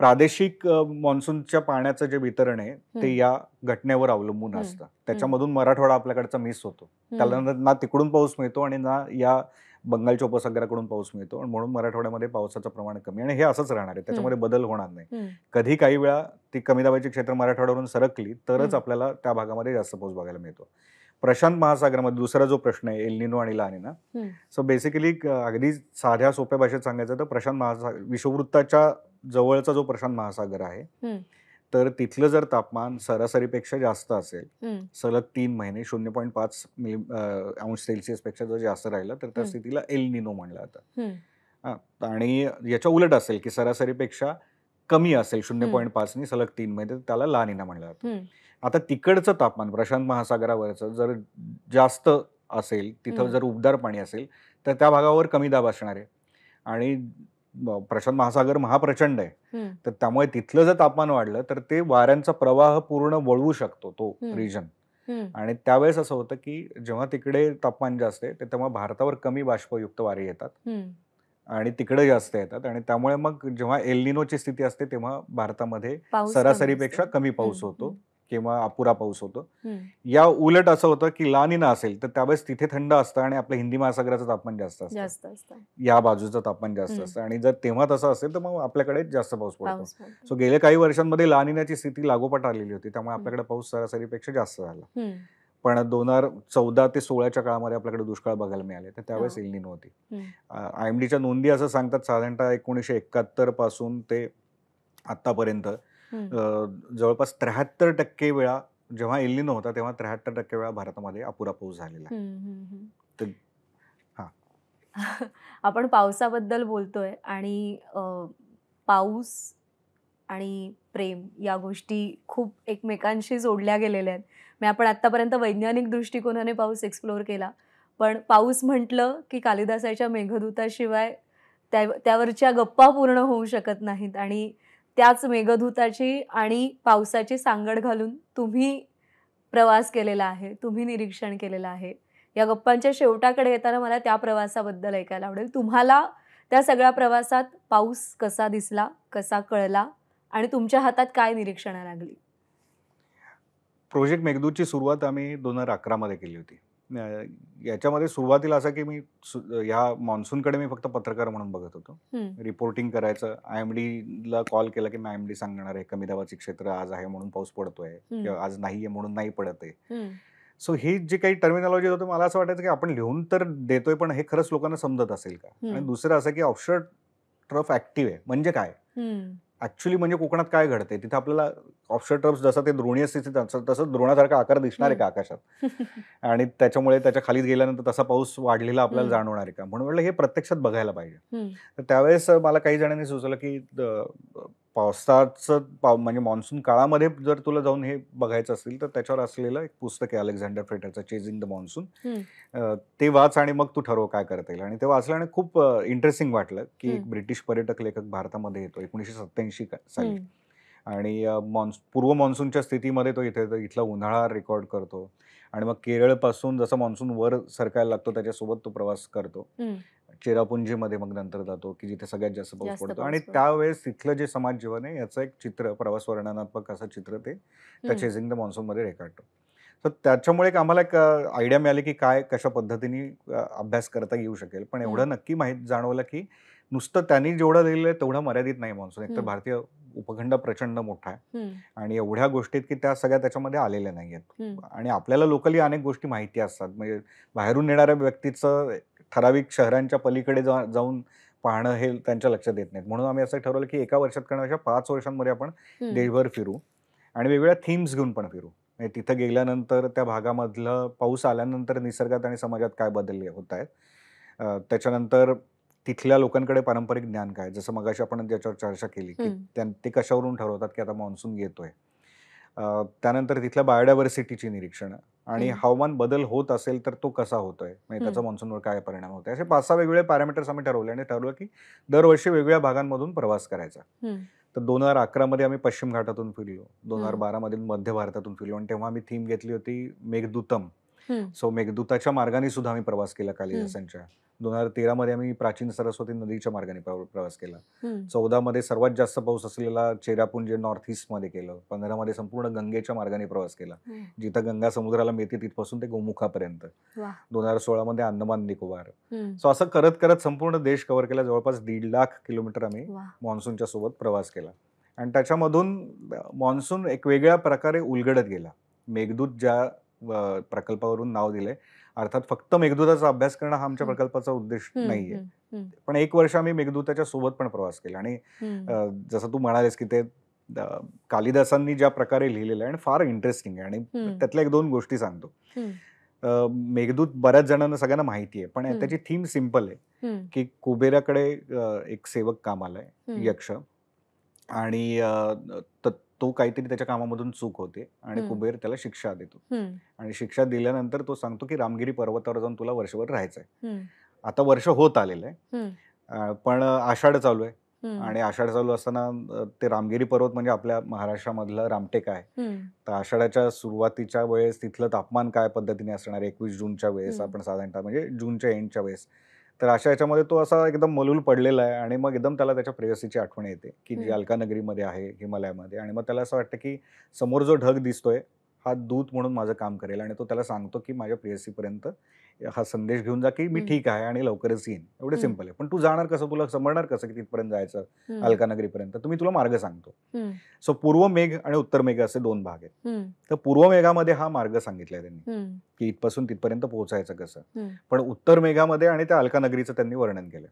प्रादेशिक मान्सूनच्या पाण्याचं जे वितरण आहे, ते हं, या घटनेवर अवलंबून हं, असतं. हं, त्याच्यामधून मराठवाडा आपल्याकडचा मिस होतो. त्याला हं, ना तिकडून पाऊस मिळतो आणि ना या बंगालच्या उपसागराकडून पाऊस मिळतो आणि म्हणून मराठवाड्यामध्ये पावसाचं प्रमाण कमी आणि हे असंच राहणार आहे. हं, त्याच्यामध्ये बदल होणार नाही. हं, कधी काही वेळा ती कमी दाबाची क्षेत्र मराठवाड्यावरून सरकली तरच हं, आपल्याला त्या भागामध्ये जास्त पाऊस बघायला मिळतो. प्रशांत महासागरामध्ये दुसरा जो प्रश्न आहे एल निनो आणि ला निना. हं, सो बेसिकली अगदी साध्या सोप्या भाषेत सांगायचं तर प्रशांत महासागर विषुववृत्ताच्या जवळचा जो प्रशांत महासागर आहे, हं, तर तिथलं जर तापमान सरासरीपेक्षा जास्त असेल, हं, सलग 3 महिने 0.5 अंश सेल्सिअसपेक्षा जर जास्त राहिलं तर त्या हं, स्थितीला एल निनो म्हणलं जातं. हं, हां, आणि याच्या उलट असेल की सरासरीपेक्षा कमी असेल हं, 0.5 नी सलग 3 महिने, तर त्याला ला निना म्हणलं जातं. हं, आता तिकडचं तापमान प्रशांत महासागरावरचं जर जास्त असेल, तिथं हं, जर उबदार पाणी असेल, तर त्या भागावर कमी दाब असणार आहे आणि प्रशांत महासागर महाप्रचंड आहे. हं, तर त्यामुळे तिथलं जर तापमान वाढलं, तर ते वाऱ्यांचा प्रवाह पूर्ण वळवू शकतो तो हं, रिजन. हं, आणि त्यावेळेस असं होतं, की जेव्हा तिकडे तापमान जास्त आहे, तर तेव्हा भारतावर कमी बाष्पयुक्त वारे येतात हं. आणि तिकडे जास्त येतात आणि त्यामुळे मग जेव्हा एल निनोची स्थिती असते, तेव्हा भारतामध्ये पाऊस कमी असतो. सरासरीपेक्षा कमी हं, पाऊस होतो हं, किंवा अपुरा पाऊस होतो. हं, या उलट असं होतं, की ला निना असेल, तर त्यावेळेस तिथे थंड असतं आणि आपल्या हिंदी महासागराचं तापमान जास्त असतं. जास्त असतं. या बाजूचं तापमान जास्त हं, असतं आणि जर तेव्हा तसं असेल, तर मग आपल्याकडे जास्त पाऊस पडतो. पाऊस पडतो. सो गेल्या काही वर्षांमध्ये ला निनाची स्थिती लागोपाठ आलेली होती. त्यामुळे हं, आपल्याकडे पाऊस सरासरीपेक्षा जास्त झाला. हं, पण 2014 ते 16च्या काळामध्ये आपल्याकडे दुष्काळ बघायला मिळाले, तर त्यावेळेस हो. एल निनो होती. हं, IMDच्या नोंदी असं सांगतात साधारणतः 1971 पासून ते आत्तापर्यंत जवळपास 73% वेळा जेव्हा एल निनो होता तेव्हा 73% वेळा भारतामध्ये अपुरा पाऊस झालेला आहे. तर हां. आपण पावसाबद्दल बोलतोय आणि पाऊस आणि प्रेम या गोष्टी खूप एकमेकांशी जोडल्या गेलेल्या आहेत. म्हणजे आपण आत्तापर्यंत वैज्ञानिक दृष्टिकोनाने पाऊस एक्सप्लोर केला. पण पाऊस म्हटलं की कालिदासाच्या मेघदूताशिवाय त्यावरच्या गप्पा पूर्ण होऊ शकत नाहीत आणि त्याच मेघदूताची आणि पावसाची सांगड घालून तुम्ही प्रवास केलेला आहे, तुम्ही निरीक्षण केलेलं आहे. या गप्पांच्या शेवटाकडे येताना मला त्या प्रवासाबद्दल ऐकायला आवडेल. तुम्हाला त्या सगळ्या प्रवासात पाऊस कसा दिसला, कसा कळला आणि तुमच्या हातात काय निरीक्षणं लागली? प्रोजेक्ट मेघदूतची सुरुवात आम्ही 2011 मध्ये केली होती. याच्यामध्ये सुरुवातीला असं की ह्या मान्सूनकडे मी फक्त पत्रकार म्हणून बघत होतो. रिपोर्टिंग करायचं. IMDला कॉल केला की IMD सांगणार आहे कमी दाबाचे क्षेत्र आज आहे म्हणून पाऊस पडतोय किंवा आज नाहीये म्हणून नाही पडत आहे. सो ही जी काही टर्मिनॉलॉजी होती मला असं वाटायचं की आपण लिहून तर देतोय पण हे खरंच लोकांना समजत असेल का? आणि दुसरं असं की ऑफशोर ट्रफ ऍक्टिव्ह आहे म्हणजे काय? ऍक्च्युली म्हणजे कोकणात काय घडतंय तिथे आपल्याला ऑफशोर ट्रफ जसं ते द्रोणीय स्थितीत तसं द्रोणासारखा आकार दिसणार आहे का आकाशात? आणि त्याच्यामुळे त्याच्या खाली गेल्यानंतर तसा पाऊस वाढलेला आपल्याला जाणवणार आहे का? म्हणून म्हटलं हे प्रत्यक्षात बघायला पाहिजे. तर त्यावेळेस मला काही जणांनी सुचवलं की पावसाचं म्हणजे मान्सून काळामध्ये जर तुला जाऊन हे बघायचं असेल तर त्याच्यावर असलेलं एक पुस्तक आहे अलेक्झांडर फ्रेटरचं चेजिंग द मान्सून. ते वाच आणि मग तू ठरव काय करता येईल. आणि ते वाचलं आणि खूप इंटरेस्टिंग वाटलं की एक ब्रिटिश पर्यटक लेखक भारतामध्ये येतो 1987 साली आणि पूर्व मान्सूनच्या स्थितीमध्ये तो इथला उन्हाळा रेकॉर्ड करतो आणि मग केरळपासून जसं मान्सून वर सरकायला लागतो त्याच्यासोबत तो प्रवास करतो. चेरापुंजीमध्ये मग नंतर जातो की जिथे सगळ्यात जास्त पाऊस पडतो आणि त्यावेळेस तिथलं जे समाज जीवन आहे याचं एक चित्र प्रवास वर्णनात्मक असं चित्र ते त्या चेजिंग द मान्सून मध्ये रेखाटतो. तर त्याच्यामुळे आम्हाला एक आयडिया मिळाली की काय कशा पद्धतीने अभ्यास करता येऊ शकेल. पण एवढं नक्की माहीत जाणवलं की नुसतं त्यांनी जेवढं लिहिलं आहे तेवढं मर्यादित नाही मान्सून. एकतर भारतीय उपखंड प्रचंड मोठा आहे आणि एवढ्या गोष्टीत की त्या सगळ्या त्याच्यामध्ये आलेल्या नाहीयेत. आणि आपल्याला लोकली अनेक गोष्टी माहिती असतात. म्हणजे बाहेरून येणाऱ्या व्यक्तीचं ठराविक शहरांच्या पलीकडे जाऊन पाहणं हे त्यांच्या लक्षात येत नाहीत. म्हणून आम्ही असं ठरवलं की एका वर्षात करण्यापेक्षा 5 वर्षांमध्ये आपण देशभर फिरू आणि वेगवेगळ्या थीम्स घेऊन पण फिरू. म्हणजे तिथं गेल्यानंतर त्या भागामधलं पाऊस आल्यानंतर निसर्गात आणि समाजात काय बदल होत आहेत. त्याच्यानंतर तिथल्या लोकांकडे पारंपरिक ज्ञान काय, जसं मगाशी आपण ज्याच्यावर चर्चा केली की ते कशावरून ठरवतात की आता मान्सून येतोय. त्यानंतर तिथल्या बायोडायव्हर्सिटीची निरीक्षण आणि हवामान बदल होत असेल तर तो कसा होतोय, म्हणजे त्याचा मान्सूनवर काय परिणाम होतोय. असे 5-6 वेगवेगळे पॅरामीटर्स आम्ही ठरवले आणि ठरवलं की दरवर्षी वेगवेगळ्या भागांमधून प्रवास करायचा. तर 2011 मध्ये आम्ही पश्चिम घाटातून फिरलो, 2012 मध्ये मध्य भारतातून फिरलो आणि तेव्हा आम्ही थीम घेतली होती मेघदूतम. सो मेघदूताच्या मार्गाने सुद्धा आम्ही प्रवास केला कालिदासांच्या. 2013 मध्ये आम्ही प्राचीन सरस्वती नदीच्या मार्गाने प्रवास केला. 14 मध्ये सर्वात जास्त पाऊस असलेला चेरापुंजी नॉर्थ ईस्ट मध्ये केलं. 15 मध्ये संपूर्ण गंगेच्या मार्गाने प्रवास केला, जिथं गंगा समुद्राला मिळते तिथपासून ते गोमुखापर्यंत. 2016 मध्ये अंदमान निकोबार. सो असं करत करत संपूर्ण देश कव्हर केला. जवळपास 1.5 लाख किलोमीटर आम्ही मान्सूनच्या सोबत प्रवास केला आणि त्याच्यामधून मान्सून एक वेगळ्या प्रकारे उलगडत गेला. मेघदूत ज्या प्रकल्पावरून नाव दिलंय, अर्थात फक्त मेघदूताचा अभ्यास करणं हा आमच्या प्रकल्पाचा उद्देश नाहीये. पण 1 वर्ष आम्ही मेघदूताच्या सोबत पण प्रवास केला आणि जसं तू म्हणालेस की ते कालिदासांनी ज्या प्रकारे लिहिलेलं आहे आणि फार इंटरेस्टिंग आहे आणि त्यातल्या 1-2 गोष्टी सांगतो. मेघदूत बऱ्याच जणांना सगळ्यांना माहिती आहे, पण त्याची थीम सिंपल आहे की कुबेराकडे एक सेवक कामाला आहे, यक्ष, आणि तो काहीतरी त्याच्या कामामधून चूक होते आणि कुबेर त्याला शिक्षा देतो आणि शिक्षा दिल्यानंतर तो सांगतो की रामगिरी पर्वतावर जाऊन तुला वर्षभर राहायचंय. आता वर्ष होत आलेलं आहे, पण आषाढ चालू आहे आणि आषाढ चालू असताना ते रामगिरी पर्वत म्हणजे आपल्या महाराष्ट्रामधलं रामटेक आहे. तर आषाढाच्या सुरुवातीच्या वेळेस तिथलं तापमान काय पद्धतीने असणार, 21 जूनच्या वेळेस आपण साधारणतः म्हणजे जूनच्या एंडच्या वेळेस, तर अशा याच्यामध्ये तो असा एकदम मलूल पडलेला आहे आणि मग एकदम त्याला त्याच्या प्रेयसीची आठवण येते की जी अलकानगरीमध्ये आहे हिमालयामध्ये. आणि मग त्याला असं वाटतं की समोर जो ढग दिसतोय हा दूत म्हणून माझं काम करेल आणि तो त्याला सांगतो की माझ्या प्रेयसीपर्यंत हा संदेश घेऊन जा की मी ठीक आहे आणि लवकरच येईन. एवढे सिंपल आहे. पण तू जाणार कसं, तुला समजणार कसं की तिथपर्यंत जायचं अलकानगरीपर्यंत, तर मी तुला मार्ग सांगतो. सो पूर्व मेघ आणि उत्तर मेघ असे 2 भाग आहेत. तर पूर्व मेघामध्ये हा मार्ग सांगितलाय त्यांनी की इथपासून तिथपर्यंत पोहोचायचं कसं. पण उत्तर मेघामध्ये आणि त्या अलकानगरीचं त्यांनी वर्णन केलं.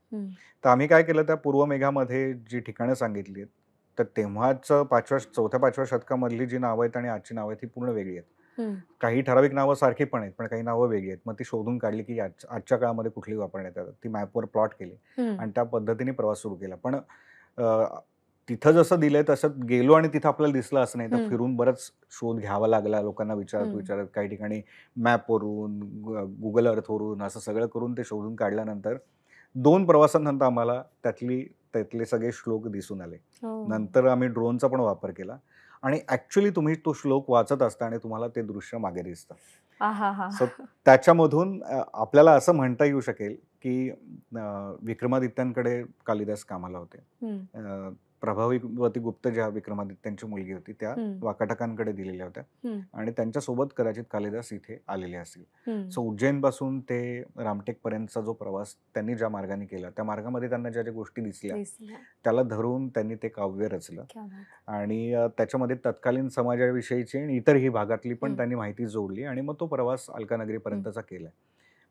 तर आम्ही काय केलं, त्या पूर्व मेघामध्ये जी ठिकाणं सांगितली आहेत तर तेव्हाच 4थ्या-5व्या शतकामधली जी नावं आहेत आणि आजची नावं आहेत, ही पूर्ण वेगळी आहेत. हं, काही ठराविक नावं सारखी पण आहेत, पण काही नावं वेगळी आहेत. मग ती शोधून काढली, की आजच्या काळामध्ये कुठली वापरण्यात येतात. ती मॅपवर प्लॉट केली हं, आणि त्या पद्धतीने प्रवास सुरू केला. पण तिथं जसं दिलंय तसं गेलो आणि तिथं आपल्याला दिसलं असं नाही. तर हं, फिरून बरंच शोध घ्यावा लागला. लोकांना हं. विचारत-विचारत काही ठिकाणी मॅपवरून, Google Earthवरून असं सगळं करून ते शोधून काढल्यानंतर 2 प्रवासानंतर आम्हाला त्यातले सगळे श्लोक दिसून आले. हो. नंतर आम्ही ड्रोनचा पण वापर केला आणि ॲक्चुअली तुम्ही तो श्लोक वाचत असता आणि तुम्हाला ते दृश्य मागे दिसतं. आहाहा! सो त्याच्यामधून आपल्याला असं म्हणता येऊ शकेल, की विक्रमादित्यांकडे कालिदास कामाला होते. हं, अ, प्रभावती गुप्त ज्या विक्रमादित्यांची मुलगी होती, त्या हं, वाकाटकांकडे दिलेल्या होत्या हं, आणि त्यांच्यासोबत कदाचित कालिदास इथे आलेले असतील. हं. सो उज्जैनपासून ते रामटेकपर्यंतचा जो प्रवास त्यांनी ज्या मार्गाने केला, त्या मार्गामध्ये त्यांना ज्या-ज्या गोष्टी दिसल्या, दिसल्या. त्याला धरून त्यांनी ते काव्य रचलं क्या बात है! आणि त्याच्यामध्ये तत्कालीन समाजाविषयीची आणि इतरही भागातली पण हं, त्यांनी माहिती जोडली आणि मग तो प्रवास हं. अलकानगरीपर्यंतचा केलाय.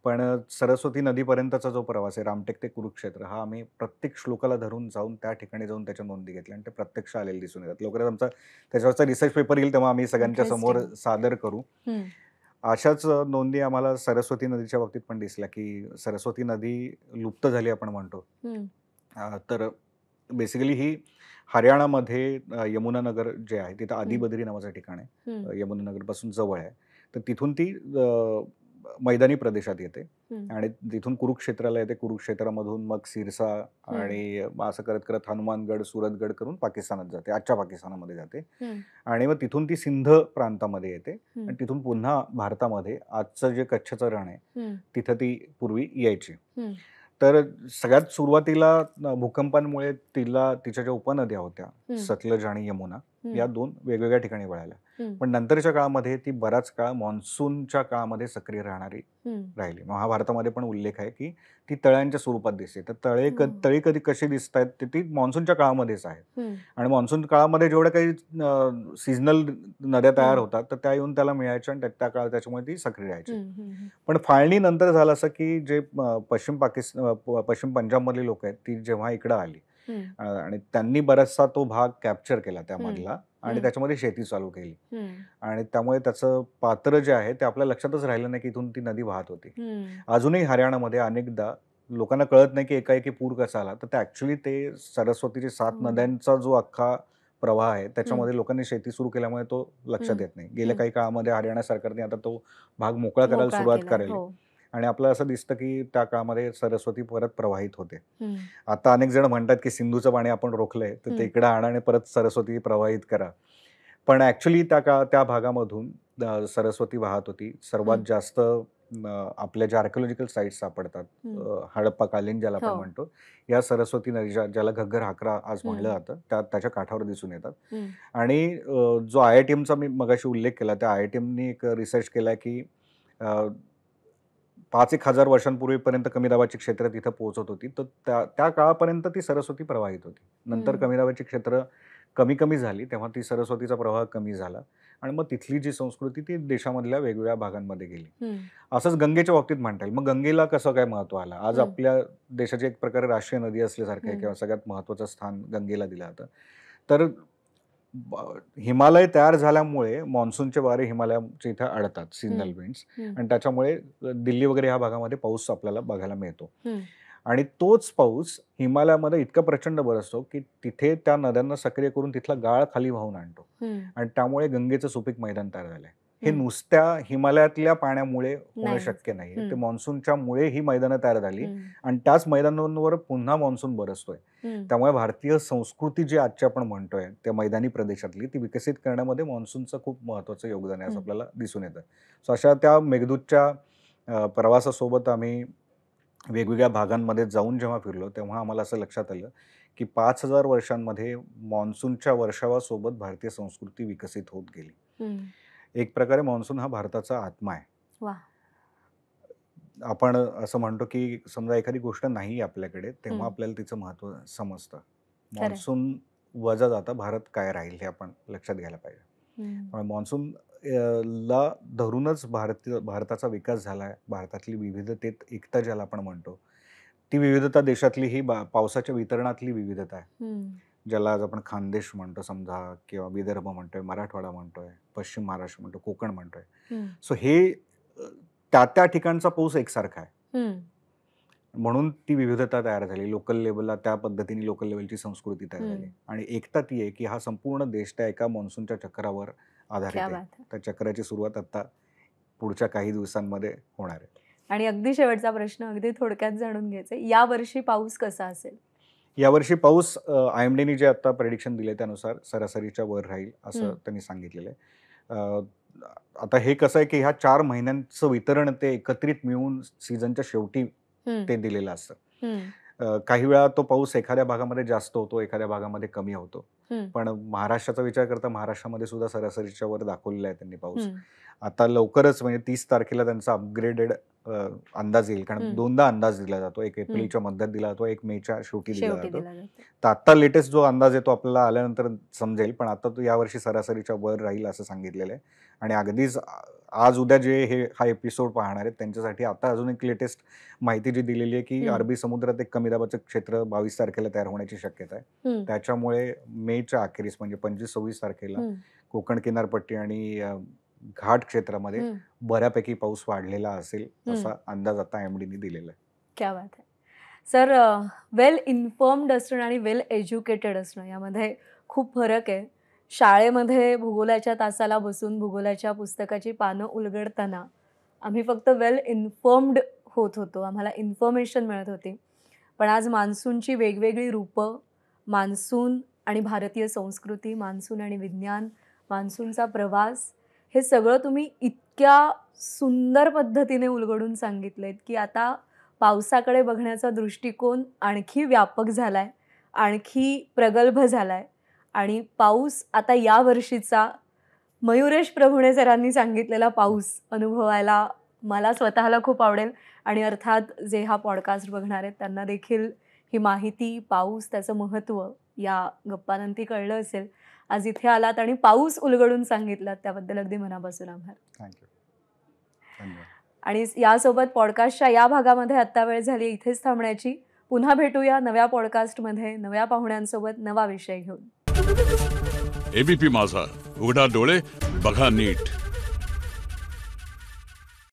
पण सरस्वती नदीपर्यंतचा जो प्रवास आहे, रामटेक ते कुरुक्षेत्र, हा आम्ही प्रत्येक श्लोकाला धरून जाऊन त्या ठिकाणी जाऊन त्याच्या नोंदी घेतल्या आणि ते प्रत्यक्ष आलेले दिसून येतात. लवकरच आमचा त्याच्यावरचा रिसर्च पेपर येईल, तेव्हा आम्ही सगळ्यांच्या समोर इंटरेस्टिंग. सादर करू. हं, अशाच नोंदी आम्हाला सरस्वती नदीच्या बाबतीत पण दिसल्या, की सरस्वती नदी लुप्त झाली आपण म्हणतो. हं, तर बेसिकली ही हरियाणामध्ये यमुनानगर जे आहे, तिथं हं, आदिबद्री नावाचं ठिकाण आहे. हं, यमुनानगरपासून जवळ आहे. तर तिथून ती मैदानी प्रदेशात येते हं, आणि तिथून कुरुक्षेत्राला येते. कुरुक्षेत्रामधून मग सिरसा हं, आणि मग असं करत-करत हनुमानगड, सुरतगड करून पाकिस्तानात जाते. आजच्या पाकिस्तानामध्ये जाते हं, आणि मग तिथून ती सिंध प्रांतामध्ये येते हं, आणि तिथून पुन्हा भारतामध्ये आजचं जे कच्छचं रण आहे, हं, तिथं ती पूर्वी यायची. हं, तर सगळ्यात सुरुवातीला भूकंपांमुळे तिच्या ज्या उपनद्या होत्या, हं, सतलज आणि यमुना, हं, या 2 वेगवेगळ्या ठिकाणी वळाल्या. हं, पण नंतरच्या काळामध्ये ती बराच काळ मान्सूनच्या काळामध्ये सक्रिय राहणारी हं. राहिली. महाभारतामध्ये पण उल्लेख आहे, की ती तळ्यांच्या स्वरूपात दिसते. तर हो. तळी कधी कशी दिसतायत, तर ती मान्सूनच्या काळामध्येच आहेत. हं, आणि मान्सून काळामध्ये जेवढ्या काही सीझनल नद्या तयार हं, होतात, तर त्या येऊन त्याला मिळायच्या आणि त्या काळात त्याच्यामुळे ती सक्रिय राहायची. हं, हं, हं, पण फाळणी नंतर झालं असं, की जे पश्चिम पंजाबमध्ये लोकं आहेत, ती जेव्हा इकडं आली हं, आणि त्यांनी बराचसा तो भाग कॅप्चर केला हं, त्यामधला आणि हं, त्याच्यामध्ये शेती चालू केली हं, आणि त्यामुळे त्याचं पात्र जे आहे, ते आपल्या लक्षातच राहिलं नाही, की इथून ती नदी वाहत होती. हं. अजूनही हरियाणामध्ये अनेकदा लोकांना कळत नाही, की एकाएकी पूर कसा आला. तर ते ॲक्चुअली ते सरस्वतीचे 7 हो. नद्यांचा जो अख्खा प्रवाह आहे, हं, त्याच्यामध्ये लोकांनी शेती सुरू केल्यामुळे तो लक्षात हं, येत नाही. गेल्या हं. काही काळामध्ये हरियाणा सरकारने आता तो भाग मोकळा करायला मोकळा सुरुवात केलाय. करायली हो. आणि आपल्याला असं दिसतं, की त्या काळामध्ये सरस्वती परत प्रवाहित होते. हं, आता अनेक जण म्हणतात, की सिंधूचं पाणी आपण रोखलंय, तर ते हं, इकडं आणा आणि परत सरस्वती प्रवाहित करा. पण ॲक्चुअली त्या भागामधून सरस्वती वाहत होती. सर्वात हं, जास्त आपल्या ज्या आर्किओलॉजिकल साइट्स सापडतात, हं. हडप्पाकालीन ज्याला आपण हो. म्हणतो, या सरस्वती नदीच्या ज्याला घग्गर हाकरा आज म्हणलं हं, जातं, त्याच्या काठावर दिसून येतात. हं, आणि जो IITMचा मी मगाशी उल्लेख केला, त्या IITMनी एक रिसर्च केलाय, की 5,000-1,000 वर्षांपूर्वीपर्यंत कमी दाबाची क्षेत्र तिथं पोहोचत होती. तर त्या त्या काळापर्यंत ती सरस्वती प्रवाहित होती. नंतर हं, कमी दाबाची क्षेत्र कमी-कमी झाली, तेव्हा ती सरस्वतीचा प्रवाह कमी झाला आणि मग तिथली जी संस्कृती ती देशामधल्या वेगवेगळ्या भागांमध्ये गेली. हं, असंच गंगेच्या बाबतीत म्हणता येईल. मग गंगेला कसं काय महत्त्व आलं? आज हं, आपल्या देशाची एक प्रकारे राष्ट्रीय नदी असल्यासारखं आहे हं, किंवा सगळ्यात महत्त्वाचं स्थान गंगेला दिलं जातं. तर हिमालय तयार झाल्यामुळे मान्सूनचे वारे हिमालयाच्या इथे अडतात, हं, सिझनल विंड्स हं, आणि त्याच्यामुळे दिल्ली वगैरे ह्या भागामध्ये पाऊस आपल्याला बघायला मिळतो. हं, आणि तोच पाऊस हिमालयामध्ये इतका प्रचंड बरसतो, की तिथे त्या नद्यांना सक्रिय करून तिथला गाळ खाली वाहून आणतो हं, आणि त्यामुळे गंगेचं सुपीक मैदान तयार झालंय. हे हं. नुसत्या हिमालयातल्या पाण्यामुळे होणं नाही होत. शक्य नाहीये. ते हं, मान्सूनच्यामुळे ही मैदानं तयार झाली हं, आणि त्याच मैदानांवर पुन्हा मान्सून बरसतोय. हं, त्यामुळे भारतीय संस्कृती जी आजची आपण म्हणतोय, त्या मैदानी प्रदेशातली, ती विकसित करण्यामध्ये मान्सूनचं खूप महत्त्वाचं योगदान आहे, असं हं, आपल्याला दिसून येतं. सो अशा त्या मेघदूतच्या प्रवासासोबत आम्ही वेगवेगळ्या भागांमध्ये जाऊन जेव्हा फिरलो, तेव्हा आम्हाला असं लक्षात आलं, की 5,000 वर्षांमध्ये मान्सूनच्या वर्षावासोबत भारतीय संस्कृती विकसित होत गेली. हं. एक प्रकारे मान्सून हा भारताचा आत्मा आहे. वाह! आपण असं म्हणतो, की समजा एखादी गोष्ट नाही आहे आपल्याकडे, तेव्हा हं. आपल्याला तिचं महत्त्व समजतं. खरंय. मान्सून वजा जाता भारत काय राहील हे आपण लक्षात घ्यायला पाहिजे. हं, मान्सून ला धरूनच भारताचा विकास झाला आहे. भारतातली विविधतेत एकता ज्याला आपण म्हणतो, ती विविधता देशातली ही पावसाच्या वितरणातली विविधता आहे. हं. ज्याला आज आपण खानदेश म्हणतो समजा, किंवा विदर्भ म्हणतोय, मराठवाडा म्हणतोय, पश्चिम महाराष्ट्र म्हणतो, कोकण म्हणतोय. हं, सो हे त्या ठिकाणचा पाऊस एकसारखा आहे. हं, म्हणून ती विविधता तयार झाली. लोकल लेव्हलला त्या पद्धतीने लोकल लेव्हलची संस्कृती तयार झाली. हं. आणि एकता ती आहे, की हा संपूर्ण देश त्या एका मान्सूनच्या चक्रावर आधारित क्या आहे. बात है! त्या चक्राची सुरुवात आता पुढच्या काही दिवसांमध्ये होणार आहे. आणि अगदी शेवटचा प्रश्न अगदी थोडक्यात जाणून घ्यायचा आहे. यावर्षी पाऊस कसा असेल? यावर्षी पाऊस IMDने जे आता प्रेडिक्शन दिले त्यानुसार सरासरीच्या वर राहील असं हं. त्यांनी सांगितलेलं आहे. आता हे कसं आहे, की ह्या 4 महिन्यांचं वितरण ते एकत्रित मिळून सीझनच्या शेवटी हं, ते दिलेलं असतं. हं, काही वेळा तो पाऊस एखाद्या भागामध्ये जास्त होतो, एखाद्या भागामध्ये कमी होतो. हं, पण महाराष्ट्राचा विचार करता महाराष्ट्रामध्ये सुद्धा सरासरीच्या वर दाखवलेला आहे त्यांनी पाऊस. हं, आता लवकरच म्हणजे 30 तारखेला त्यांचा अपग्रेडेड अंदाज येईल. कारण हं. दोनदा अंदाज दिला जातो. एक हं. एप्रिलच्या मध्यात दिला जातो, एक मेच्या शेवटी दिला शेवटी जातो. दिला जातो. तर आता लेटेस्ट जो अंदाज आहे तो आपल्याला आल्यानंतर समजेल. पण आता तो यावर्षी सरासरीच्या वर राहील असं सांगितलेलं आहे. आणि अगदीच आज उद्या जे हा एपिसोड पाहणार आहेत त्यांच्यासाठी आता अजून एक लेटेस्ट माहिती जी दिलेली आहे, की हं, अरबी समुद्रात एक कमी दाबाचं क्षेत्र 22 तारखेला तयार होण्याची शक्यता आहे. हं, त्याच्यामुळे मेच्या अखेरीस म्हणजे 25-26 तारखेला हं, कोकण किनारपट्टी आणि घाट क्षेत्रामध्ये हं, बऱ्यापैकी पाऊस वाढलेला असेल हं. असा अंदाज आता IMDने दिलेला आहे. क्या बात है! सर वेल इन्फॉर्म्ड असणं आणि वेल एज्युकेटेड असणं यामध्ये खूप फरक आहे. शाळेमध्ये भूगोलाच्या तासाला बसून भूगोलाच्या पुस्तकाची पानं उलगडताना आम्ही फक्त वेल इन्फॉर्म्ड होत होतो. आम्हाला इन्फॉर्मेशन मिळत होती. पण आज मान्सूनची वेगवेगळी रूपं, मान्सून आणि भारतीय संस्कृती, मान्सून आणि विज्ञान, मान्सूनचा प्रवास हे सगळं तुम्ही इतक्या सुंदर पद्धतीने उलगडून सांगितलेत, की आता पावसाकडे बघण्याचा दृष्टिकोन आणखी व्यापक झालाय, आणखी प्रगल्भ झालाय आणि पाऊस आता यावर्षीचा मयुरेश प्रभुणे सरांनी सांगितलेला पाऊस अनुभवायला मला स्वतःला खूप आवडेल आणि अर्थात जे हा पॉडकास्ट बघणार आहेत त्यांना देखील ही माहिती, पाऊस, त्याचं महत्त्व या गप्पानंतर कळलं असेल. आज इथे आलात आणि पाऊस उलगडून सांगितलात त्याबद्दल अगदी मनापासून आभार. थँक्यू. धन्यवाद. आणि यासोबत पॉडकास्टच्या या भागामध्ये आत्ता वेळ झाली इथेच थांबण्याची. पुन्हा भेटूया नव्या पॉडकास्टमध्ये नव्या पाहुण्यांसोबत नवा विषय घेऊन. एबीपी माझा, उघडा डोळे बघा नीट.